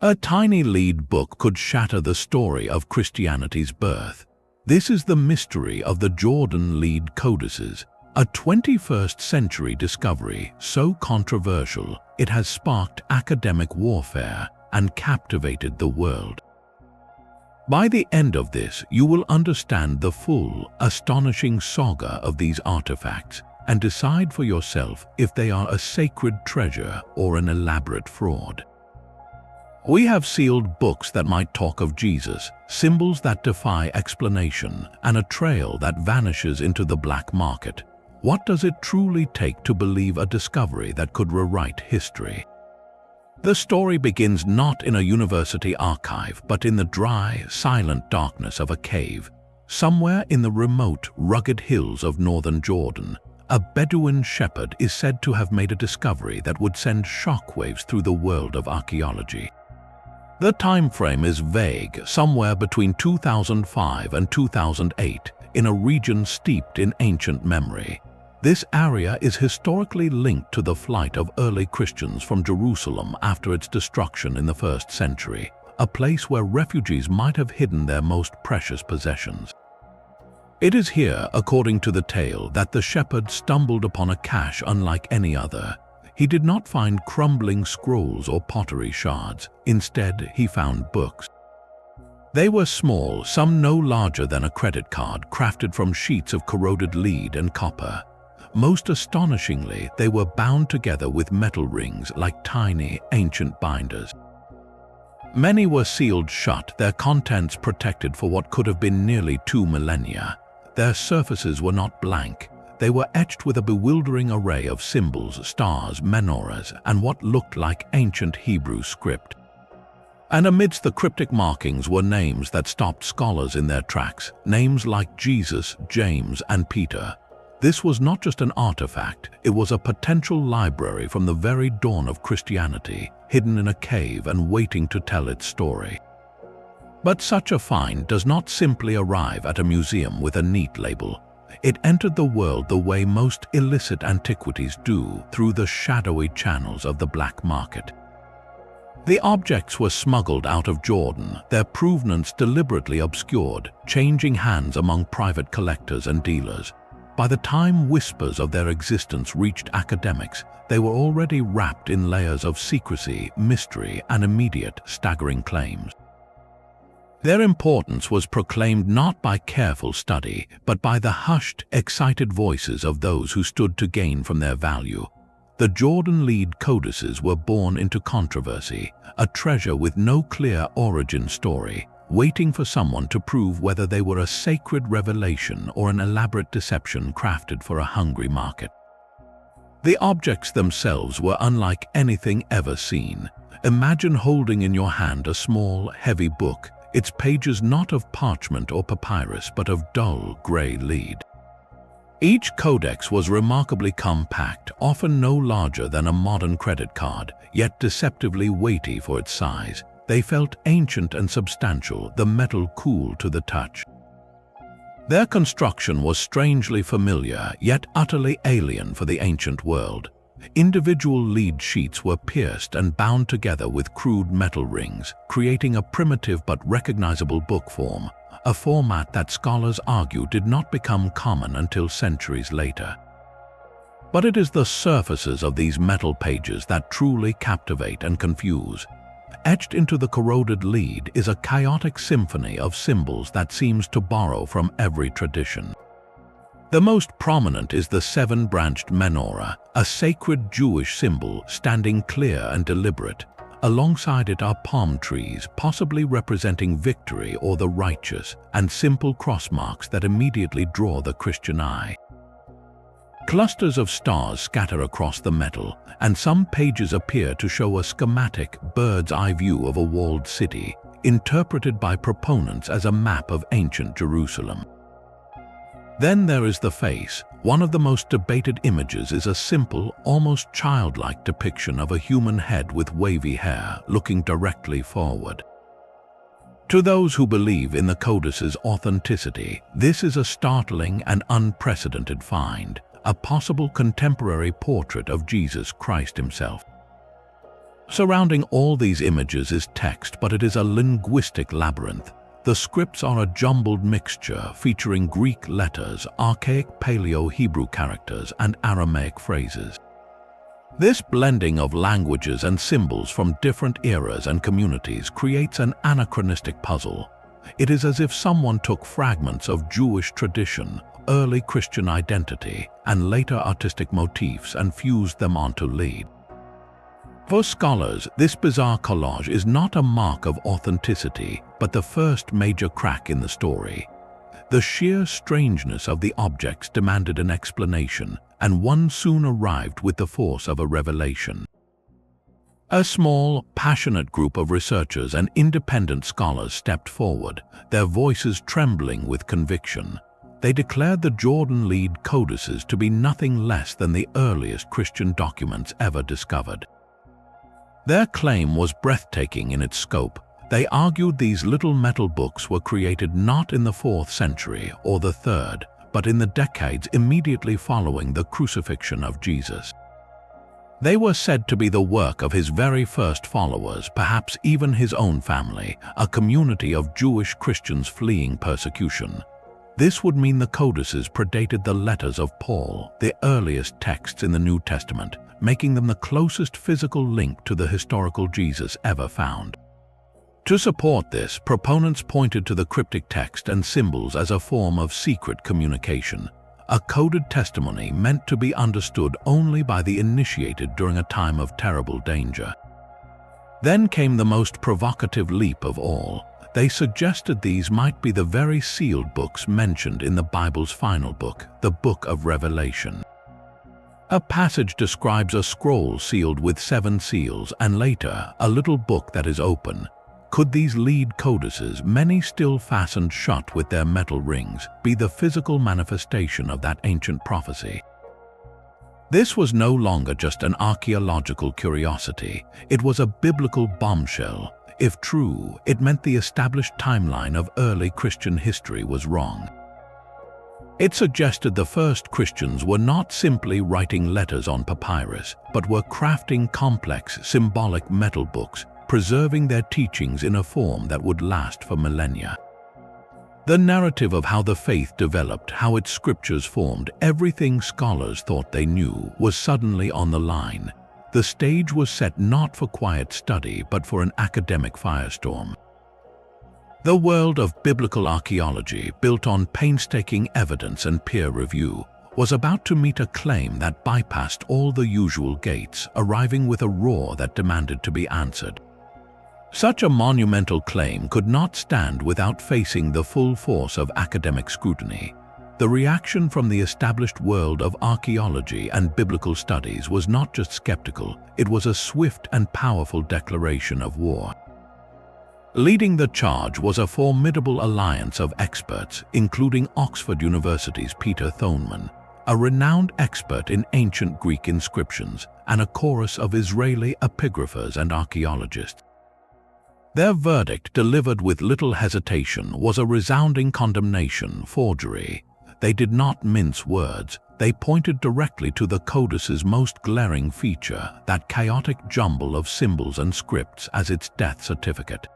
A tiny lead book could shatter the story of Christianity's birth. This is the mystery of the Jordan Lead Codices, a 21st century discovery so controversial it has sparked academic warfare and captivated the world. By the end of this, you will understand the full, astonishing saga of these artifacts and decide for yourself if they are a sacred treasure or an elaborate fraud. We have sealed books that might talk of Jesus, symbols that defy explanation, and a trail that vanishes into the black market. What does it truly take to believe a discovery that could rewrite history? The story begins not in a university archive, but in the dry, silent darkness of a cave. Somewhere in the remote, rugged hills of northern Jordan, a Bedouin shepherd is said to have made a discovery that would send shockwaves through the world of archaeology. The time frame is vague, somewhere between 2005 and 2008, in a region steeped in ancient memory. This area is historically linked to the flight of early Christians from Jerusalem after its destruction in the 1st century, a place where refugees might have hidden their most precious possessions. It is here, according to the tale, that the shepherd stumbled upon a cache unlike any other. He did not find crumbling scrolls or pottery shards. Instead, he found books. They were small, some no larger than a credit card, crafted from sheets of corroded lead and copper. Most astonishingly, they were bound together with metal rings like tiny, ancient binders. Many were sealed shut, their contents protected for what could have been nearly 2 millennia. Their surfaces were not blank. They were etched with a bewildering array of symbols, stars, menorahs, and what looked like ancient Hebrew script. And amidst the cryptic markings were names that stopped scholars in their tracks, names like Jesus, James, and Peter. This was not just an artifact, it was a potential library from the very dawn of Christianity, hidden in a cave and waiting to tell its story. But such a find does not simply arrive at a museum with a neat label. It entered the world the way most illicit antiquities do, through the shadowy channels of the black market. The objects were smuggled out of Jordan, their provenance deliberately obscured, changing hands among private collectors and dealers. By the time whispers of their existence reached academics, they were already wrapped in layers of secrecy, mystery, and immediate, staggering claims. Their importance was proclaimed not by careful study, but by the hushed, excited voices of those who stood to gain from their value. The Jordan Lead Codices were born into controversy, a treasure with no clear origin story, waiting for someone to prove whether they were a sacred revelation or an elaborate deception crafted for a hungry market. The objects themselves were unlike anything ever seen. Imagine holding in your hand a small, heavy book, its pages not of parchment or papyrus but of dull, gray lead. Each codex was remarkably compact, often no larger than a modern credit card, yet deceptively weighty for its size. They felt ancient and substantial, the metal cool to the touch. Their construction was strangely familiar, yet utterly alien for the ancient world. Individual lead sheets were pierced and bound together with crude metal rings, creating a primitive but recognizable book form, a format that scholars argue did not become common until centuries later. But it is the surfaces of these metal pages that truly captivate and confuse. Etched into the corroded lead is a chaotic symphony of symbols that seems to borrow from every tradition. The most prominent is the 7-branched menorah, a sacred Jewish symbol standing clear and deliberate. Alongside it are palm trees, possibly representing victory or the righteous, and simple cross marks that immediately draw the Christian eye. Clusters of stars scatter across the metal, and some pages appear to show a schematic, bird's-eye view of a walled city, interpreted by proponents as a map of ancient Jerusalem. Then there is the face. One of the most debated images is a simple, almost childlike depiction of a human head with wavy hair looking directly forward. To those who believe in the codice's authenticity, this is a startling and unprecedented find, a possible contemporary portrait of Jesus Christ himself. Surrounding all these images is text, but it is a linguistic labyrinth. The scripts are a jumbled mixture featuring Greek letters, archaic Paleo-Hebrew characters, and Aramaic phrases. This blending of languages and symbols from different eras and communities creates an anachronistic puzzle. It is as if someone took fragments of Jewish tradition, early Christian identity, and later artistic motifs and fused them onto Lead. For scholars, this bizarre collage is not a mark of authenticity, but the first major crack in the story. The sheer strangeness of the objects demanded an explanation, and one soon arrived with the force of a revelation. A small, passionate group of researchers and independent scholars stepped forward, their voices trembling with conviction. They declared the Jordan Lead Codices to be nothing less than the earliest Christian documents ever discovered. Their claim was breathtaking in its scope. They argued these little metal books were created not in the 4th century or the 3rd, but in the decades immediately following the crucifixion of Jesus. They were said to be the work of his very first followers, perhaps even his own family, a community of Jewish Christians fleeing persecution. This would mean the codices predated the letters of Paul, the earliest texts in the New Testament, making them the closest physical link to the historical Jesus ever found. To support this, proponents pointed to the cryptic text and symbols as a form of secret communication, a coded testimony meant to be understood only by the initiated during a time of terrible danger. Then came the most provocative leap of all. They suggested these might be the very sealed books mentioned in the Bible's final book, the Book of Revelation. A passage describes a scroll sealed with 7 seals and later a little book that is open. Could these Lead Codices, many still fastened shut with their metal rings, be the physical manifestation of that ancient prophecy? This was no longer just an archaeological curiosity. It was a biblical bombshell. If true, it meant the established timeline of early Christian history was wrong. It suggested the first Christians were not simply writing letters on papyrus, but were crafting complex, symbolic metal books, preserving their teachings in a form that would last for millennia. The narrative of how the faith developed, how its scriptures formed, everything scholars thought they knew, was suddenly on the line. The stage was set not for quiet study, but for an academic firestorm. The world of biblical archaeology, built on painstaking evidence and peer review, was about to meet a claim that bypassed all the usual gates, arriving with a roar that demanded to be answered. Such a monumental claim could not stand without facing the full force of academic scrutiny. The reaction from the established world of archaeology and biblical studies was not just skeptical, it was a swift and powerful declaration of war. Leading the charge was a formidable alliance of experts, including Oxford University's Peter Thoneman, a renowned expert in ancient Greek inscriptions, and a chorus of Israeli epigraphers and archaeologists. Their verdict, delivered with little hesitation, was a resounding condemnation: forgery. They did not mince words. They pointed directly to the codice's most glaring feature, that chaotic jumble of symbols and scripts, as its death certificate.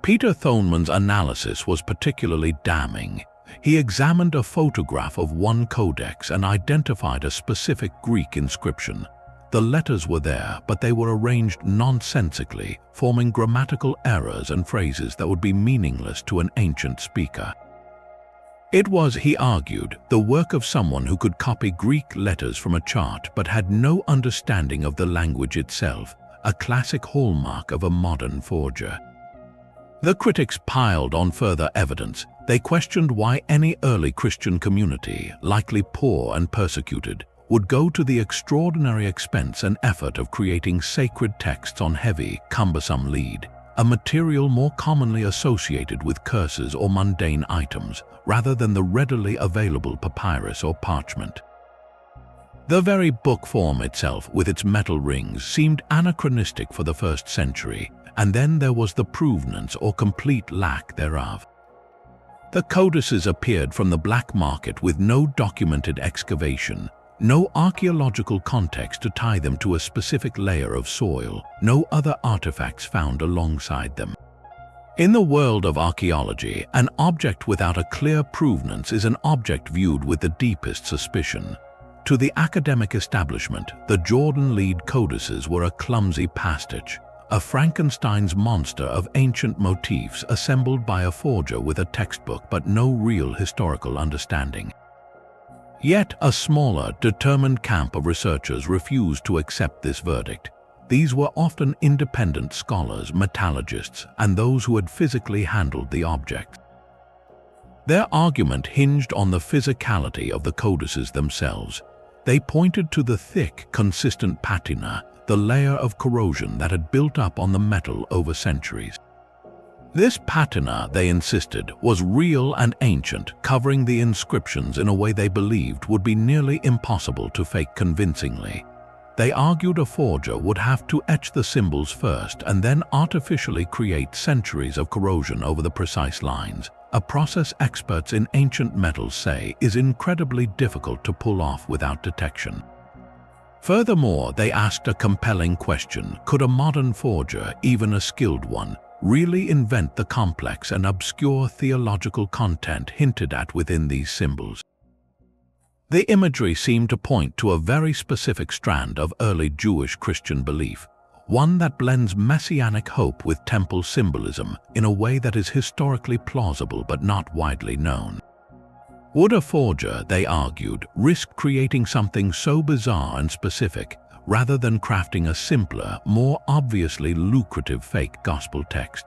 Peter Thoneman's analysis was particularly damning. He examined a photograph of one codex and identified a specific Greek inscription. The letters were there, but they were arranged nonsensically, forming grammatical errors and phrases that would be meaningless to an ancient speaker. It was, he argued, the work of someone who could copy Greek letters from a chart but had no understanding of the language itself, a classic hallmark of a modern forger. The critics piled on further evidence. They questioned why any early Christian community, likely poor and persecuted, would go to the extraordinary expense and effort of creating sacred texts on heavy, cumbersome lead, a material more commonly associated with curses or mundane items, rather than the readily available papyrus or parchment. The very book form itself, with its metal rings, seemed anachronistic for the 1st century, and then there was the provenance or complete lack thereof. The codices appeared from the black market with no documented excavation, No archaeological context to tie them to a specific layer of soil, no other artifacts found alongside them. In the world of archaeology, an object without a clear provenance is an object viewed with the deepest suspicion. To the academic establishment, the Jordan Lead Codices were a clumsy pastiche, a Frankenstein's monster of ancient motifs assembled by a forger with a textbook but no real historical understanding. Yet a smaller, determined camp of researchers refused to accept this verdict. These were often independent scholars, metallurgists, and those who had physically handled the object. Their argument hinged on the physicality of the codices themselves. They pointed to the thick, consistent patina, the layer of corrosion that had built up on the metal over centuries. This patina, they insisted, was real and ancient, covering the inscriptions in a way they believed would be nearly impossible to fake convincingly. They argued a forger would have to etch the symbols first and then artificially create centuries of corrosion over the precise lines, a process experts in ancient metals say is incredibly difficult to pull off without detection. Furthermore, they asked a compelling question: could a modern forger, even a skilled one, really invent the complex and obscure theological content hinted at within these symbols? The imagery seemed to point to a very specific strand of early Jewish Christian belief, one that blends messianic hope with temple symbolism in a way that is historically plausible but not widely known. Would a forger, they argued, risk creating something so bizarre and specific rather than crafting a simpler, more obviously lucrative fake gospel text?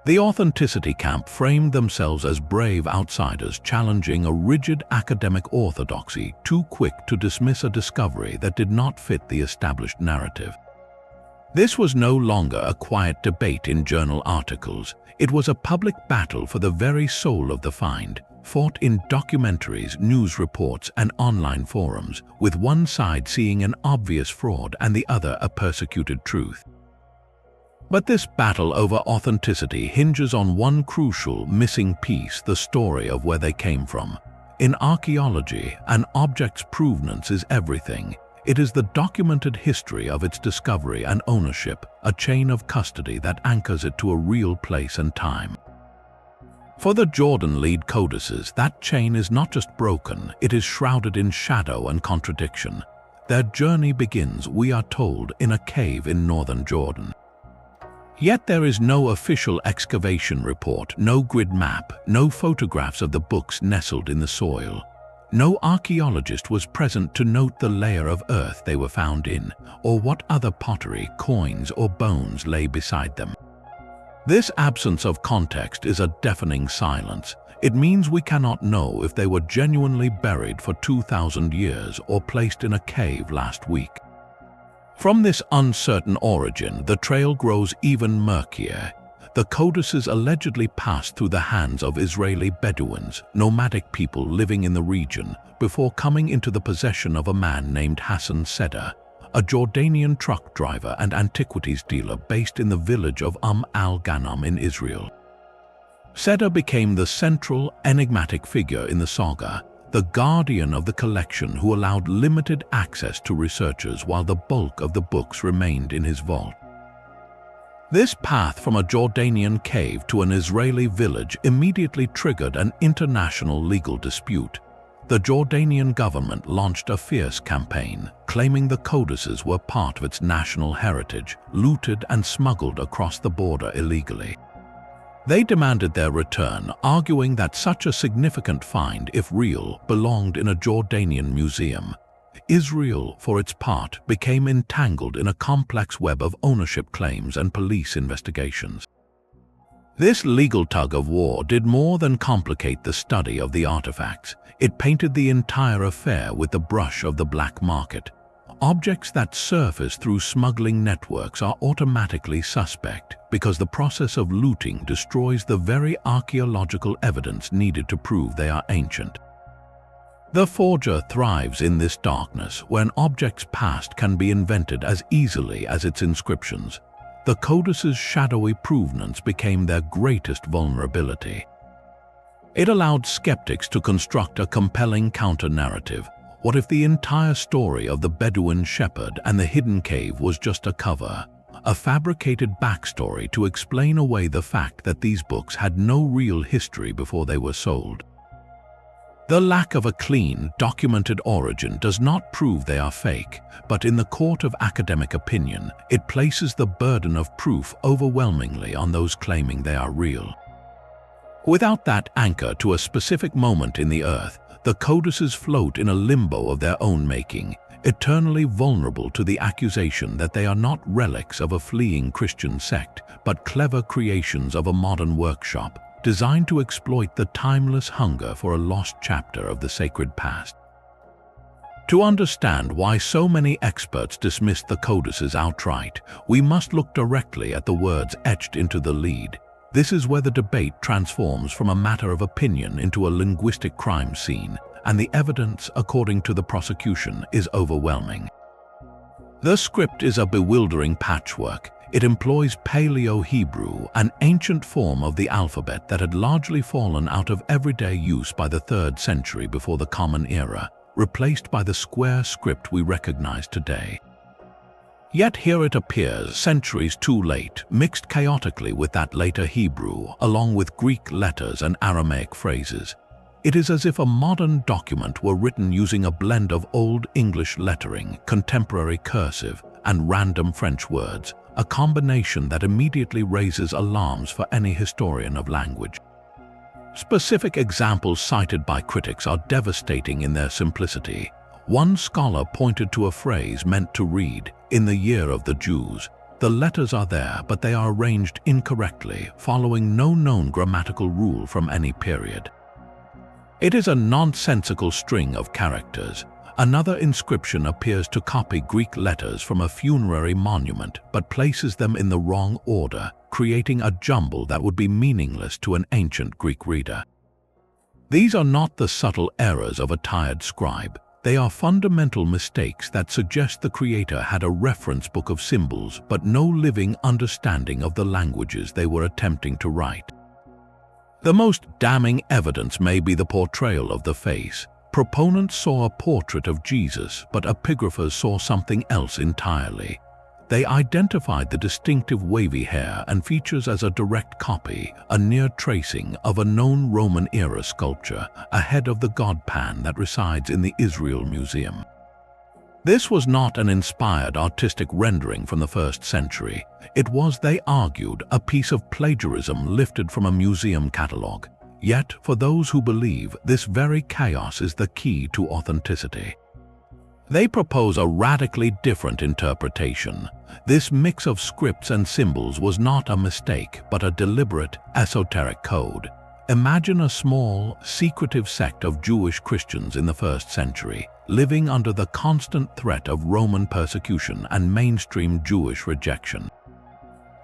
The authenticity camp framed themselves as brave outsiders challenging a rigid academic orthodoxy too quick to dismiss a discovery that did not fit the established narrative. This was no longer a quiet debate in journal articles. It was a public battle for the very soul of the find, fought in documentaries, news reports, and online forums, with one side seeing an obvious fraud and the other a persecuted truth. But this battle over authenticity hinges on one crucial, missing piece: the story of where they came from. In archaeology, an object's provenance is everything. It is the documented history of its discovery and ownership, a chain of custody that anchors it to a real place and time. For the Jordan Lead Codices, that chain is not just broken, it is shrouded in shadow and contradiction. Their journey begins, we are told, in a cave in northern Jordan. Yet there is no official excavation report, no grid map, no photographs of the books nestled in the soil. No archaeologist was present to note the layer of earth they were found in, or what other pottery, coins, or bones lay beside them. This absence of context is a deafening silence. It means we cannot know if they were genuinely buried for 2,000 years or placed in a cave last week. From this uncertain origin, the trail grows even murkier. The codices allegedly passed through the hands of Israeli Bedouins, nomadic people living in the region, before coming into the possession of a man named Hassan Seda, a Jordanian truck driver and antiquities dealer based in the village of al-Ghanam in Israel. Seda became the central, enigmatic figure in the saga, the guardian of the collection who allowed limited access to researchers while the bulk of the books remained in his vault. This path from a Jordanian cave to an Israeli village immediately triggered an international legal dispute. The Jordanian government launched a fierce campaign, claiming the codices were part of its national heritage, looted and smuggled across the border illegally. They demanded their return, arguing that such a significant find, if real, belonged in a Jordanian museum. Israel, for its part, became entangled in a complex web of ownership claims and police investigations. This legal tug-of-war did more than complicate the study of the artifacts. It painted the entire affair with the brush of the black market. Objects that surface through smuggling networks are automatically suspect because the process of looting destroys the very archaeological evidence needed to prove they are ancient. The forger thrives in this darkness where an object's past can be invented as easily as its inscriptions. The codices' shadowy provenance became their greatest vulnerability. It allowed skeptics to construct a compelling counter-narrative. What if the entire story of the Bedouin shepherd and the hidden cave was just a cover, a fabricated backstory to explain away the fact that these books had no real history before they were sold? The lack of a clean, documented origin does not prove they are fake, but in the court of academic opinion, it places the burden of proof overwhelmingly on those claiming they are real. Without that anchor to a specific moment in the earth, the codices float in a limbo of their own making, eternally vulnerable to the accusation that they are not relics of a fleeing Christian sect, but clever creations of a modern workshop, designed to exploit the timeless hunger for a lost chapter of the sacred past. To understand why so many experts dismiss the codices outright, we must look directly at the words etched into the lead. This is where the debate transforms from a matter of opinion into a linguistic crime scene, and the evidence, according to the prosecution, is overwhelming. The script is a bewildering patchwork. It employs Paleo-Hebrew, an ancient form of the alphabet that had largely fallen out of everyday use by the 3rd century before the Common Era, replaced by the square script we recognize today. Yet here it appears, centuries too late, mixed chaotically with that later Hebrew, along with Greek letters and Aramaic phrases. It is as if a modern document were written using a blend of Old English lettering, contemporary cursive, and random French words, a combination that immediately raises alarms for any historian of language. Specific examples cited by critics are devastating in their simplicity. One scholar pointed to a phrase meant to read, "In the year of the Jews." The letters are there, but they are arranged incorrectly, following no known grammatical rule from any period. It is a nonsensical string of characters. Another inscription appears to copy Greek letters from a funerary monument, but places them in the wrong order, creating a jumble that would be meaningless to an ancient Greek reader. These are not the subtle errors of a tired scribe. They are fundamental mistakes that suggest the creator had a reference book of symbols, but no living understanding of the languages they were attempting to write. The most damning evidence may be the portrayal of the face. Proponents saw a portrait of Jesus, but epigraphers saw something else entirely. They identified the distinctive wavy hair and features as a direct copy, a near tracing of a known Roman-era sculpture, a head of the god Pan that resides in the Israel Museum. This was not an inspired artistic rendering from the 1st century. It was, they argued, a piece of plagiarism lifted from a museum catalogue. Yet, for those who believe, this very chaos is the key to authenticity. They propose a radically different interpretation. This mix of scripts and symbols was not a mistake, but a deliberate, esoteric code. Imagine a small, secretive sect of Jewish Christians in the 1st century, living under the constant threat of Roman persecution and mainstream Jewish rejection.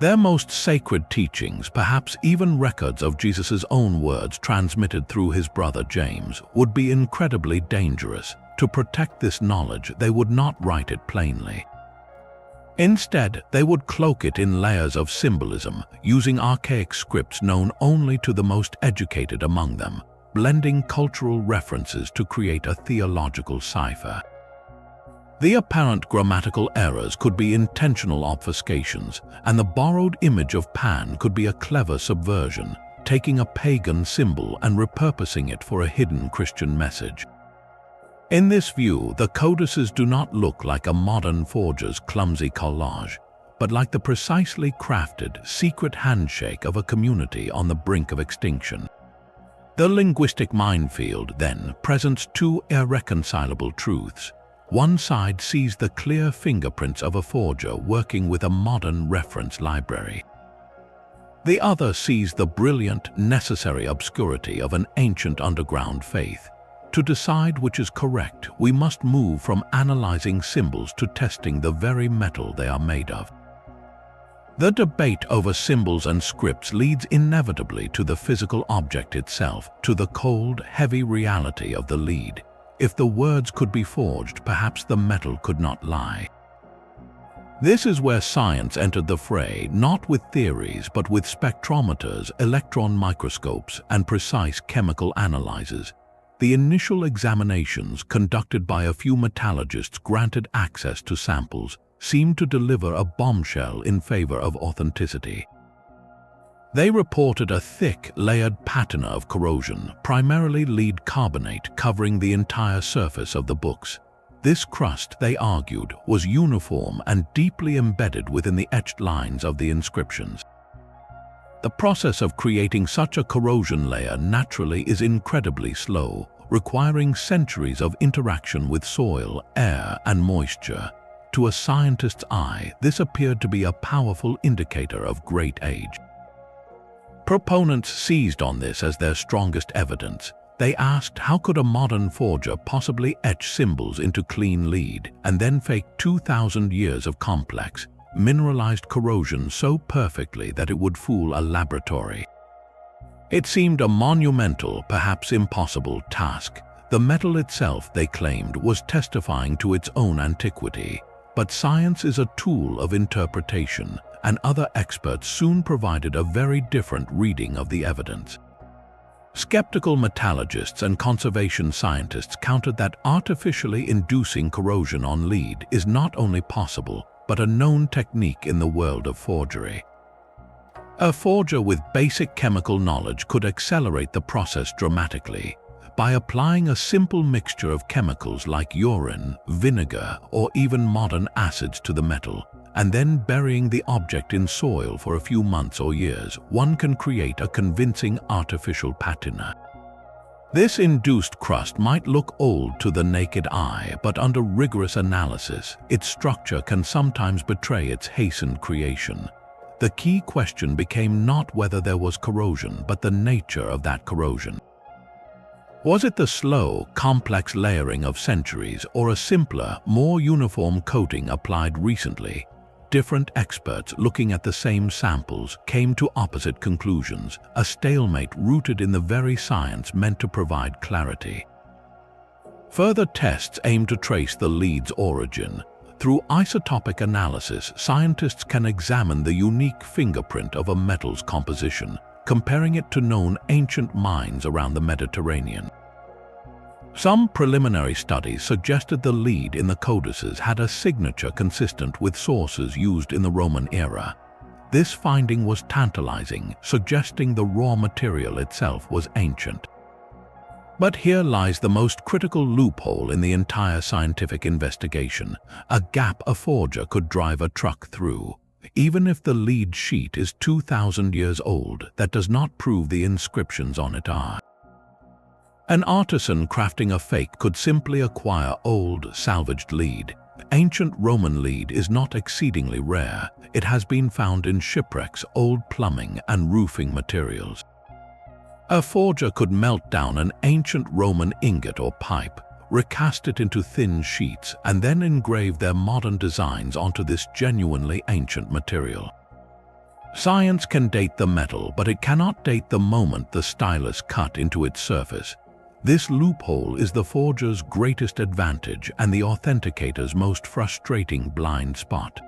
Their most sacred teachings, perhaps even records of Jesus' own words transmitted through his brother James, would be incredibly dangerous. To protect this knowledge, they would not write it plainly. Instead, they would cloak it in layers of symbolism, using archaic scripts known only to the most educated among them, blending cultural references to create a theological cipher. The apparent grammatical errors could be intentional obfuscations, and the borrowed image of Pan could be a clever subversion, taking a pagan symbol and repurposing it for a hidden Christian message. In this view, the codices do not look like a modern forger's clumsy collage, but like the precisely crafted, secret handshake of a community on the brink of extinction. The linguistic minefield, then, presents two irreconcilable truths. One side sees the clear fingerprints of a forger working with a modern reference library. The other sees the brilliant, necessary obscurity of an ancient underground faith. To decide which is correct, we must move from analyzing symbols to testing the very metal they are made of. The debate over symbols and scripts leads inevitably to the physical object itself, to the cold, heavy reality of the lead. If the words could be forged, perhaps the metal could not lie. This is where science entered the fray, not with theories, but with spectrometers, electron microscopes, and precise chemical analyzers. The initial examinations conducted by a few metallurgists granted access to samples seemed to deliver a bombshell in favor of authenticity. They reported a thick, layered patina of corrosion, primarily lead carbonate, covering the entire surface of the books. This crust, they argued, was uniform and deeply embedded within the etched lines of the inscriptions. The process of creating such a corrosion layer naturally is incredibly slow, requiring centuries of interaction with soil, air, and moisture. To a scientist's eye, this appeared to be a powerful indicator of great age. Proponents seized on this as their strongest evidence. They asked, how could a modern forger possibly etch symbols into clean lead and then fake 2,000 years of complex, mineralized corrosion so perfectly that it would fool a laboratory? It seemed a monumental, perhaps impossible task. The metal itself, they claimed, was testifying to its own antiquity. But science is a tool of interpretation, and other experts soon provided a very different reading of the evidence. Skeptical metallurgists and conservation scientists countered that artificially inducing corrosion on lead is not only possible, but a known technique in the world of forgery. A forger with basic chemical knowledge could accelerate the process dramatically by applying a simple mixture of chemicals like urine, vinegar, or even modern acids to the metal, and then burying the object in soil for a few months or years. One can create a convincing artificial patina. This induced crust might look old to the naked eye, but under rigorous analysis, its structure can sometimes betray its hastened creation. The key question became not whether there was corrosion, but the nature of that corrosion. Was it the slow, complex layering of centuries, or a simpler, more uniform coating applied recently? Different experts looking at the same samples came to opposite conclusions, a stalemate rooted in the very science meant to provide clarity. Further tests aim to trace the lead's origin. Through isotopic analysis, scientists can examine the unique fingerprint of a metal's composition, comparing it to known ancient mines around the Mediterranean. Some preliminary studies suggested the lead in the codices had a signature consistent with sources used in the Roman era. This finding was tantalizing, suggesting the raw material itself was ancient. But here lies the most critical loophole in the entire scientific investigation, a gap a forger could drive a truck through. Even if the lead sheet is 2,000 years old, that does not prove the inscriptions on it are. An artisan crafting a fake could simply acquire old, salvaged lead. Ancient Roman lead is not exceedingly rare. It has been found in shipwrecks, old plumbing, and roofing materials. A forger could melt down an ancient Roman ingot or pipe, recast it into thin sheets, and then engrave their modern designs onto this genuinely ancient material. Science can date the metal, but it cannot date the moment the stylus cut into its surface. This loophole is the forger's greatest advantage and the authenticator's most frustrating blind spot.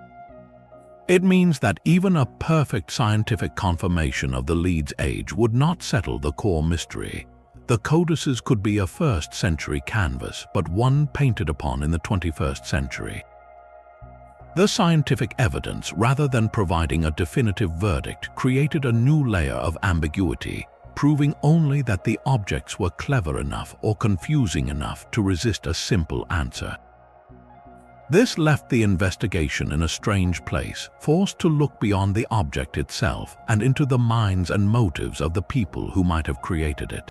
It means that even a perfect scientific confirmation of the lead's age would not settle the core mystery. The codices could be a first-century canvas, but one painted upon in the 21st century. The scientific evidence, rather than providing a definitive verdict, created a new layer of ambiguity, proving only that the objects were clever enough or confusing enough to resist a simple answer. This left the investigation in a strange place, forced to look beyond the object itself and into the minds and motives of the people who might have created it.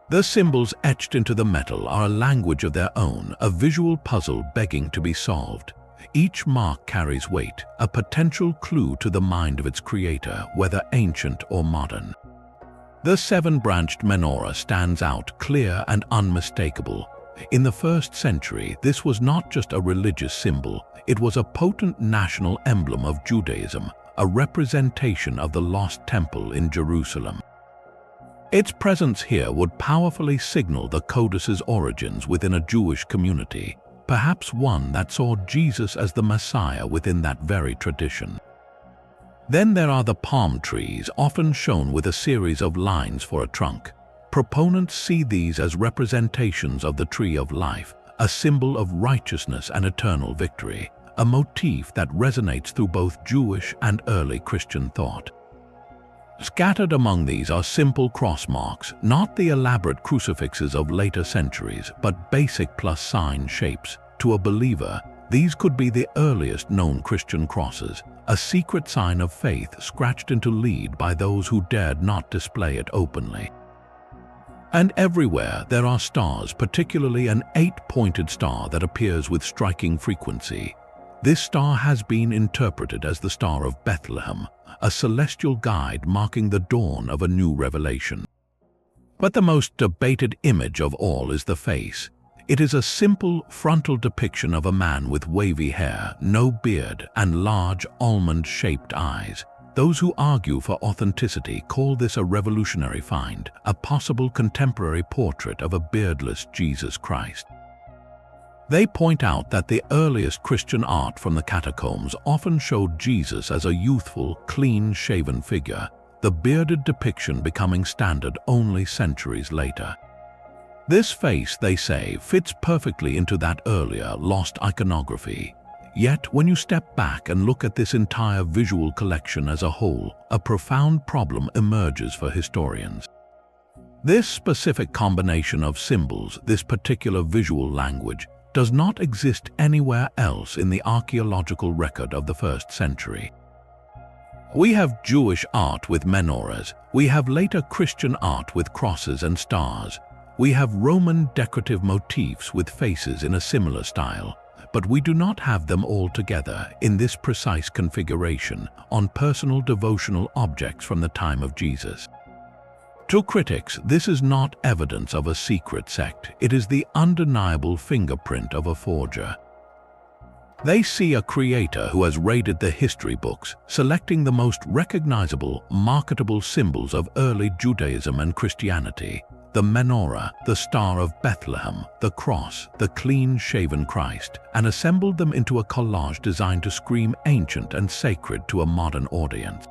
The symbols etched into the metal are a language of their own, a visual puzzle begging to be solved. Each mark carries weight, a potential clue to the mind of its creator, whether ancient or modern. The seven-branched menorah stands out, clear and unmistakable. In the 1st century, this was not just a religious symbol, it was a potent national emblem of Judaism, a representation of the lost temple in Jerusalem. Its presence here would powerfully signal the codice's origins within a Jewish community, perhaps one that saw Jesus as the Messiah within that very tradition. Then there are the palm trees, often shown with a series of lines for a trunk. Proponents see these as representations of the tree of life, a symbol of righteousness and eternal victory, a motif that resonates through both Jewish and early Christian thought. Scattered among these are simple cross marks, not the elaborate crucifixes of later centuries, but basic plus sign shapes. To a believer, these could be the earliest known Christian crosses, a secret sign of faith scratched into lead by those who dared not display it openly. And everywhere there are stars, particularly an 8-pointed star that appears with striking frequency. This star has been interpreted as the Star of Bethlehem, a celestial guide marking the dawn of a new revelation. But the most debated image of all is the face. It is a simple frontal depiction of a man with wavy hair, no beard, and large almond-shaped eyes. Those who argue for authenticity call this a revolutionary find, a possible contemporary portrait of a beardless Jesus Christ. They point out that the earliest Christian art from the catacombs often showed Jesus as a youthful, clean-shaven figure, the bearded depiction becoming standard only centuries later. This face, they say, fits perfectly into that earlier, lost iconography. Yet, when you step back and look at this entire visual collection as a whole, a profound problem emerges for historians. This specific combination of symbols, this particular visual language, does not exist anywhere else in the archaeological record of the 1st century. We have Jewish art with menorahs, we have later Christian art with crosses and stars, we have Roman decorative motifs with faces in a similar style, but we do not have them all together in this precise configuration on personal devotional objects from the time of Jesus. To critics, this is not evidence of a secret sect, it is the undeniable fingerprint of a forger. They see a creator who has raided the history books, selecting the most recognizable, marketable symbols of early Judaism and Christianity: the menorah, the Star of Bethlehem, the cross, the clean-shaven Christ, and assembled them into a collage designed to scream ancient and sacred to a modern audience.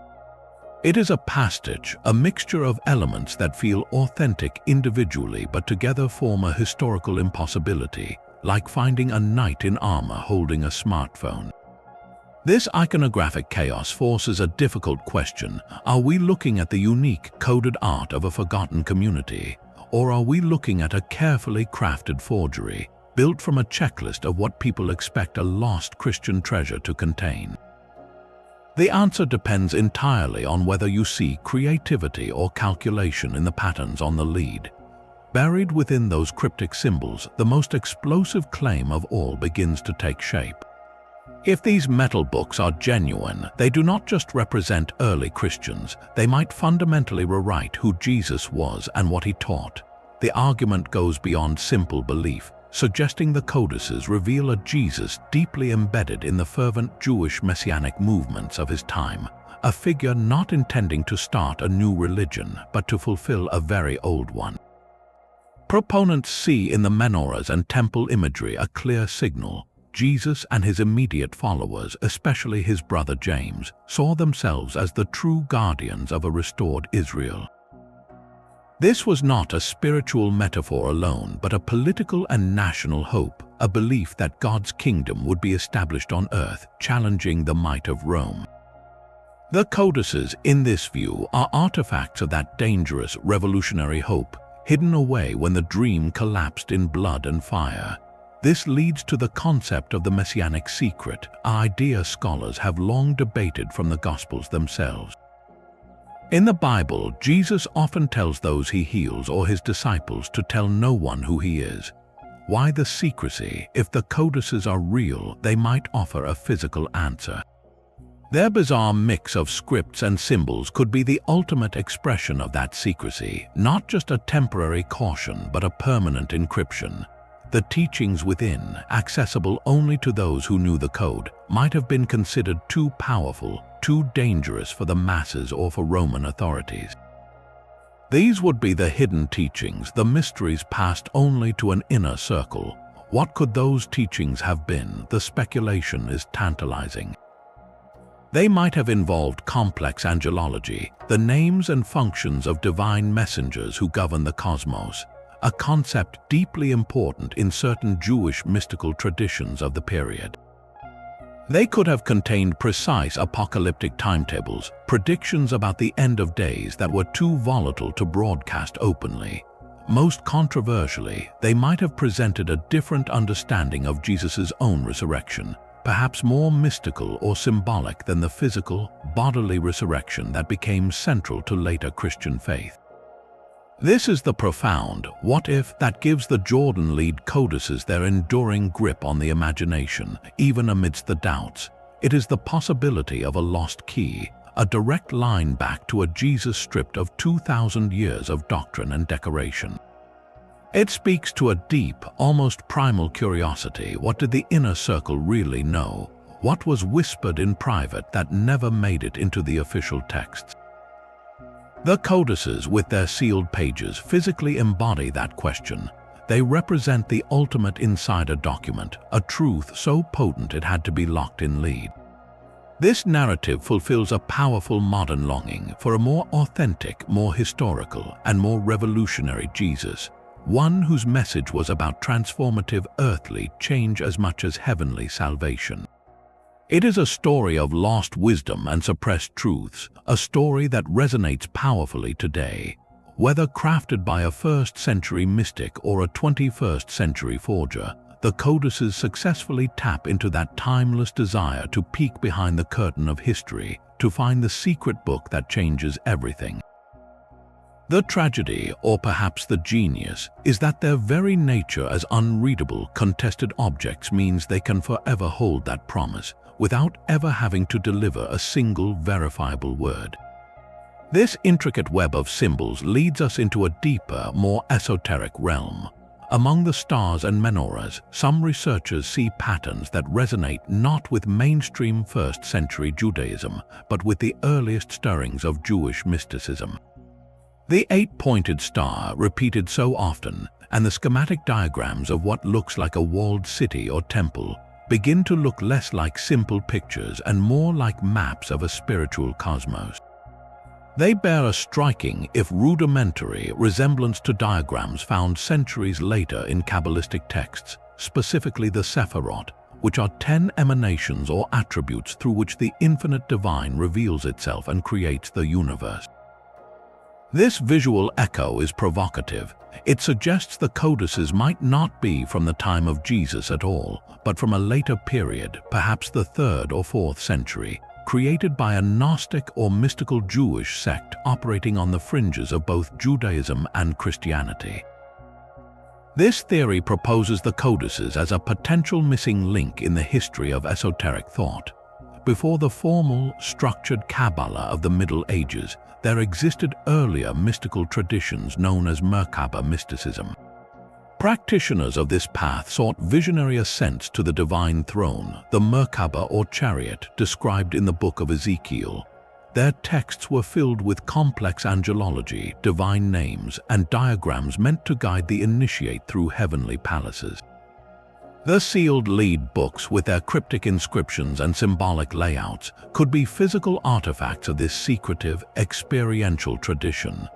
It is a pastiche, a mixture of elements that feel authentic individually but together form a historical impossibility, like finding a knight in armor holding a smartphone. This iconographic chaos forces a difficult question: are we looking at the unique, coded art of a forgotten community? Or are we looking at a carefully crafted forgery, built from a checklist of what people expect a lost Christian treasure to contain? The answer depends entirely on whether you see creativity or calculation in the patterns on the lead. Buried within those cryptic symbols, the most explosive claim of all begins to take shape. If these metal books are genuine, they do not just represent early Christians, they might fundamentally rewrite who Jesus was and what he taught. The argument goes beyond simple belief, suggesting the codices reveal a Jesus deeply embedded in the fervent Jewish messianic movements of his time, a figure not intending to start a new religion but to fulfill a very old one. Proponents see in the menorahs and temple imagery a clear signal. Jesus and his immediate followers, especially his brother James, saw themselves as the true guardians of a restored Israel. This was not a spiritual metaphor alone, but a political and national hope, a belief that God's kingdom would be established on earth, challenging the might of Rome. The codices, in this view, are artifacts of that dangerous, revolutionary hope, hidden away when the dream collapsed in blood and fire. This leads to the concept of the messianic secret, an idea scholars have long debated from the Gospels themselves. In the Bible, Jesus often tells those he heals or his disciples to tell no one who he is. Why the secrecy? If the codices are real, they might offer a physical answer. Their bizarre mix of scripts and symbols could be the ultimate expression of that secrecy, not just a temporary caution but a permanent encryption. The teachings within, accessible only to those who knew the code, might have been considered too powerful, too dangerous for the masses or for Roman authorities. These would be the hidden teachings, the mysteries passed only to an inner circle. What could those teachings have been? The speculation is tantalizing. They might have involved complex angelology, the names and functions of divine messengers who govern the cosmos, a concept deeply important in certain Jewish mystical traditions of the period. They could have contained precise apocalyptic timetables, predictions about the end of days that were too volatile to broadcast openly. Most controversially, they might have presented a different understanding of Jesus' own resurrection, perhaps more mystical or symbolic than the physical, bodily resurrection that became central to later Christian faith. This is the profound what-if that gives the Jordan Lead Codices their enduring grip on the imagination, even amidst the doubts. It is the possibility of a lost key, a direct line back to a Jesus stripped of 2,000 years of doctrine and decoration. It speaks to a deep, almost primal curiosity. What did the inner circle really know? What was whispered in private that never made it into the official texts? The codices, with their sealed pages, physically embody that question. They represent the ultimate insider document, a truth so potent it had to be locked in lead. This narrative fulfills a powerful modern longing for a more authentic, more historical, and more revolutionary Jesus, one whose message was about transformative earthly change as much as heavenly salvation. It is a story of lost wisdom and suppressed truths, a story that resonates powerfully today, whether crafted by a first-century mystic or a 21st-century forger. The codices successfully tap into that timeless desire to peek behind the curtain of history, to find the secret book that changes everything. The tragedy, or perhaps the genius, is that their very nature as unreadable, contested objects means they can forever hold that promise, without ever having to deliver a single verifiable word. This intricate web of symbols leads us into a deeper, more esoteric realm. Among the stars and menorahs, some researchers see patterns that resonate not with mainstream first-century Judaism, but with the earliest stirrings of Jewish mysticism. The eight-pointed star, repeated so often, and the schematic diagrams of what looks like a walled city or temple, begin to look less like simple pictures and more like maps of a spiritual cosmos. They bear a striking, if rudimentary, resemblance to diagrams found centuries later in Kabbalistic texts, specifically the Sephirot, which are 10 emanations or attributes through which the infinite divine reveals itself and creates the universe. This visual echo is provocative. It suggests the codices might not be from the time of Jesus at all, but from a later period, perhaps the 3rd or 4th century, created by a Gnostic or mystical Jewish sect operating on the fringes of both Judaism and Christianity. This theory proposes the codices as a potential missing link in the history of esoteric thought. Before the formal, structured Kabbalah of the Middle Ages, there existed earlier mystical traditions known as Merkaba mysticism. Practitioners of this path sought visionary ascents to the divine throne, the Merkaba or chariot described in the book of Ezekiel. Their texts were filled with complex angelology, divine names, and diagrams meant to guide the initiate through heavenly palaces. The sealed lead books, with their cryptic inscriptions and symbolic layouts, could be physical artifacts of this secretive, experiential tradition.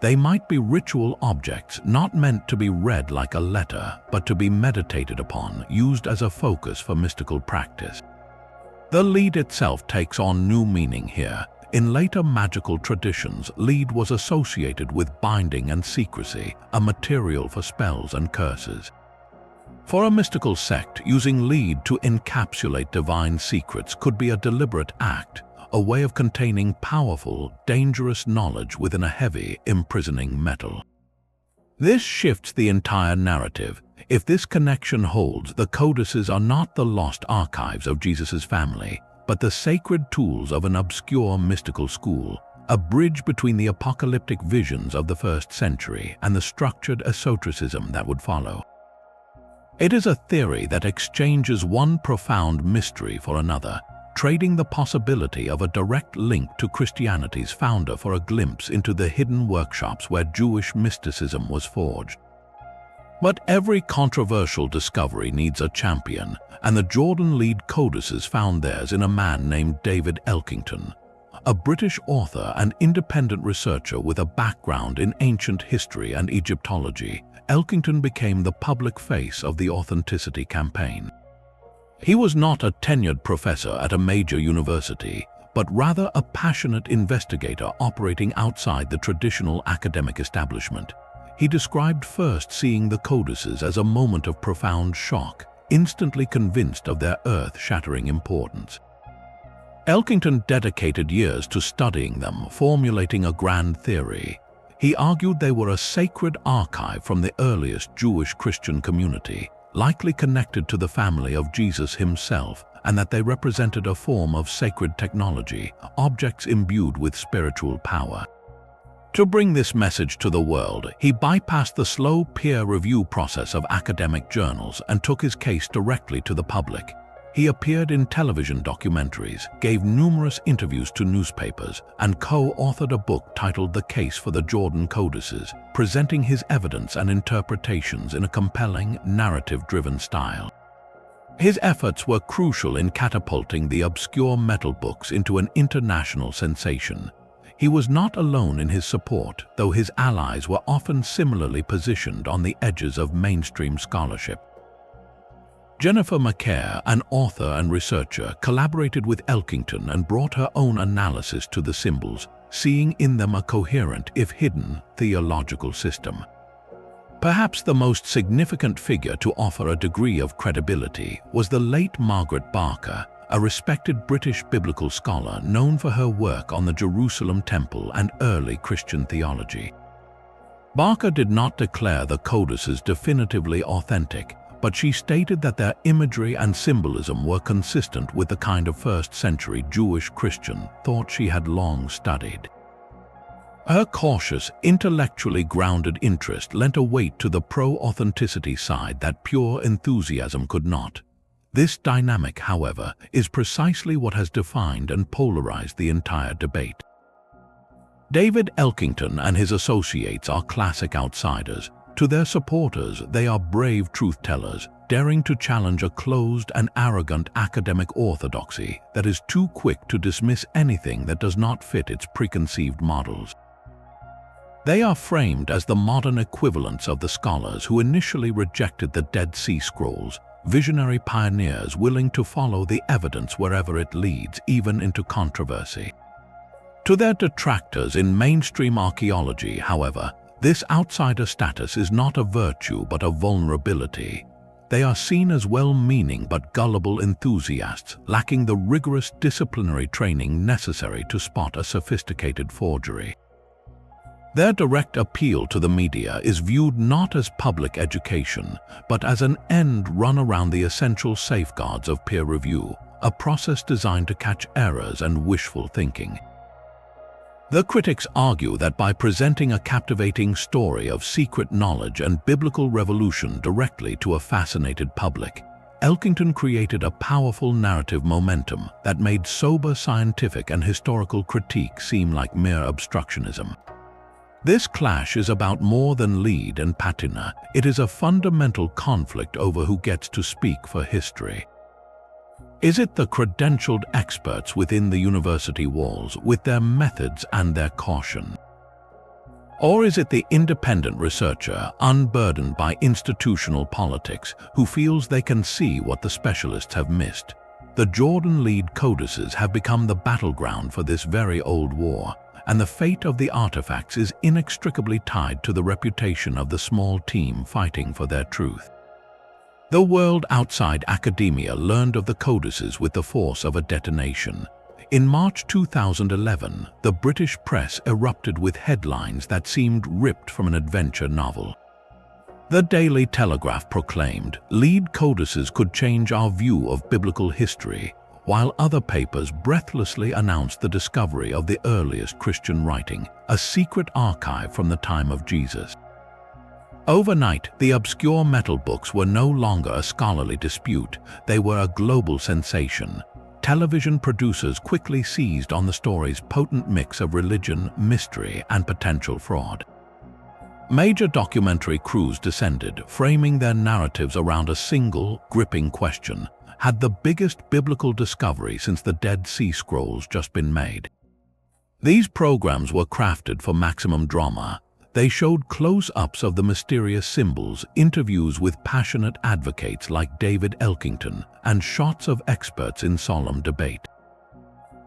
They might be ritual objects, not meant to be read like a letter, but to be meditated upon, used as a focus for mystical practice. The lead itself takes on new meaning here. In later magical traditions, lead was associated with binding and secrecy, a material for spells and curses. For a mystical sect, using lead to encapsulate divine secrets could be a deliberate act, a way of containing powerful, dangerous knowledge within a heavy, imprisoning metal. This shifts the entire narrative. If this connection holds, the codices are not the lost archives of Jesus' family, but the sacred tools of an obscure mystical school, a bridge between the apocalyptic visions of the 1st century and the structured esotericism that would follow. It is a theory that exchanges one profound mystery for another, trading the possibility of a direct link to Christianity's founder for a glimpse into the hidden workshops where Jewish mysticism was forged. But every controversial discovery needs a champion, and the Jordan Lead Codices found theirs in a man named David Elkington. A British author and independent researcher with a background in ancient history and Egyptology, Elkington became the public face of the authenticity campaign. He was not a tenured professor at a major university, but rather a passionate investigator operating outside the traditional academic establishment. He described first seeing the codices as a moment of profound shock, instantly convinced of their earth-shattering importance. Elkington dedicated years to studying them, formulating a grand theory. He argued they were a sacred archive from the earliest Jewish Christian community, likely connected to the family of Jesus himself, and that they represented a form of sacred technology, objects imbued with spiritual power. To bring this message to the world, he bypassed the slow peer review process of academic journals and took his case directly to the public. He appeared in television documentaries, gave numerous interviews to newspapers, and co-authored a book titled The Case for the Jordan Codices, presenting his evidence and interpretations in a compelling, narrative-driven style. His efforts were crucial in catapulting the obscure metal books into an international sensation. He was not alone in his support, though his allies were often similarly positioned on the edges of mainstream scholarship. Jennifer Macaire, an author and researcher, collaborated with Elkington and brought her own analysis to the symbols, seeing in them a coherent, if hidden, theological system. Perhaps the most significant figure to offer a degree of credibility was the late Margaret Barker, a respected British biblical scholar known for her work on the Jerusalem Temple and early Christian theology. Barker did not declare the codices definitively authentic, but she stated that their imagery and symbolism were consistent with the kind of first-century Jewish Christian thought she had long studied. Her cautious, intellectually grounded interest lent a weight to the pro-authenticity side that pure enthusiasm could not. This dynamic, however, is precisely what has defined and polarized the entire debate. David Elkington and his associates are classic outsiders. To their supporters, they are brave truth-tellers, daring to challenge a closed and arrogant academic orthodoxy that is too quick to dismiss anything that does not fit its preconceived models. They are framed as the modern equivalents of the scholars who initially rejected the Dead Sea Scrolls, visionary pioneers willing to follow the evidence wherever it leads, even into controversy. To their detractors in mainstream archaeology, however, this outsider status is not a virtue but a vulnerability. They are seen as well-meaning but gullible enthusiasts, lacking the rigorous disciplinary training necessary to spot a sophisticated forgery. Their direct appeal to the media is viewed not as public education, but as an end run around the essential safeguards of peer review, a process designed to catch errors and wishful thinking. The critics argue that by presenting a captivating story of secret knowledge and biblical revolution directly to a fascinated public, Elkington created a powerful narrative momentum that made sober scientific and historical critique seem like mere obstructionism. This clash is about more than lead and patina. It is a fundamental conflict over who gets to speak for history. Is it the credentialed experts within the university walls with their methods and their caution? Or is it the independent researcher, unburdened by institutional politics, who feels they can see what the specialists have missed? The Jordan Lead Codices have become the battleground for this very old war, and the fate of the artifacts is inextricably tied to the reputation of the small team fighting for their truth. The world outside academia learned of the codices with the force of a detonation. In March 2011, the British press erupted with headlines that seemed ripped from an adventure novel. The Daily Telegraph proclaimed, "Lead Codices could change our view of biblical history," while other papers breathlessly announced the discovery of the earliest Christian writing, a secret archive from the time of Jesus. Overnight, the obscure metal books were no longer a scholarly dispute, they were a global sensation. Television producers quickly seized on the story's potent mix of religion, mystery, and potential fraud. Major documentary crews descended, framing their narratives around a single, gripping question: had the biggest biblical discovery since the Dead Sea Scrolls just been made? These programs were crafted for maximum drama. They showed close-ups of the mysterious symbols, interviews with passionate advocates like David Elkington, and shots of experts in solemn debate.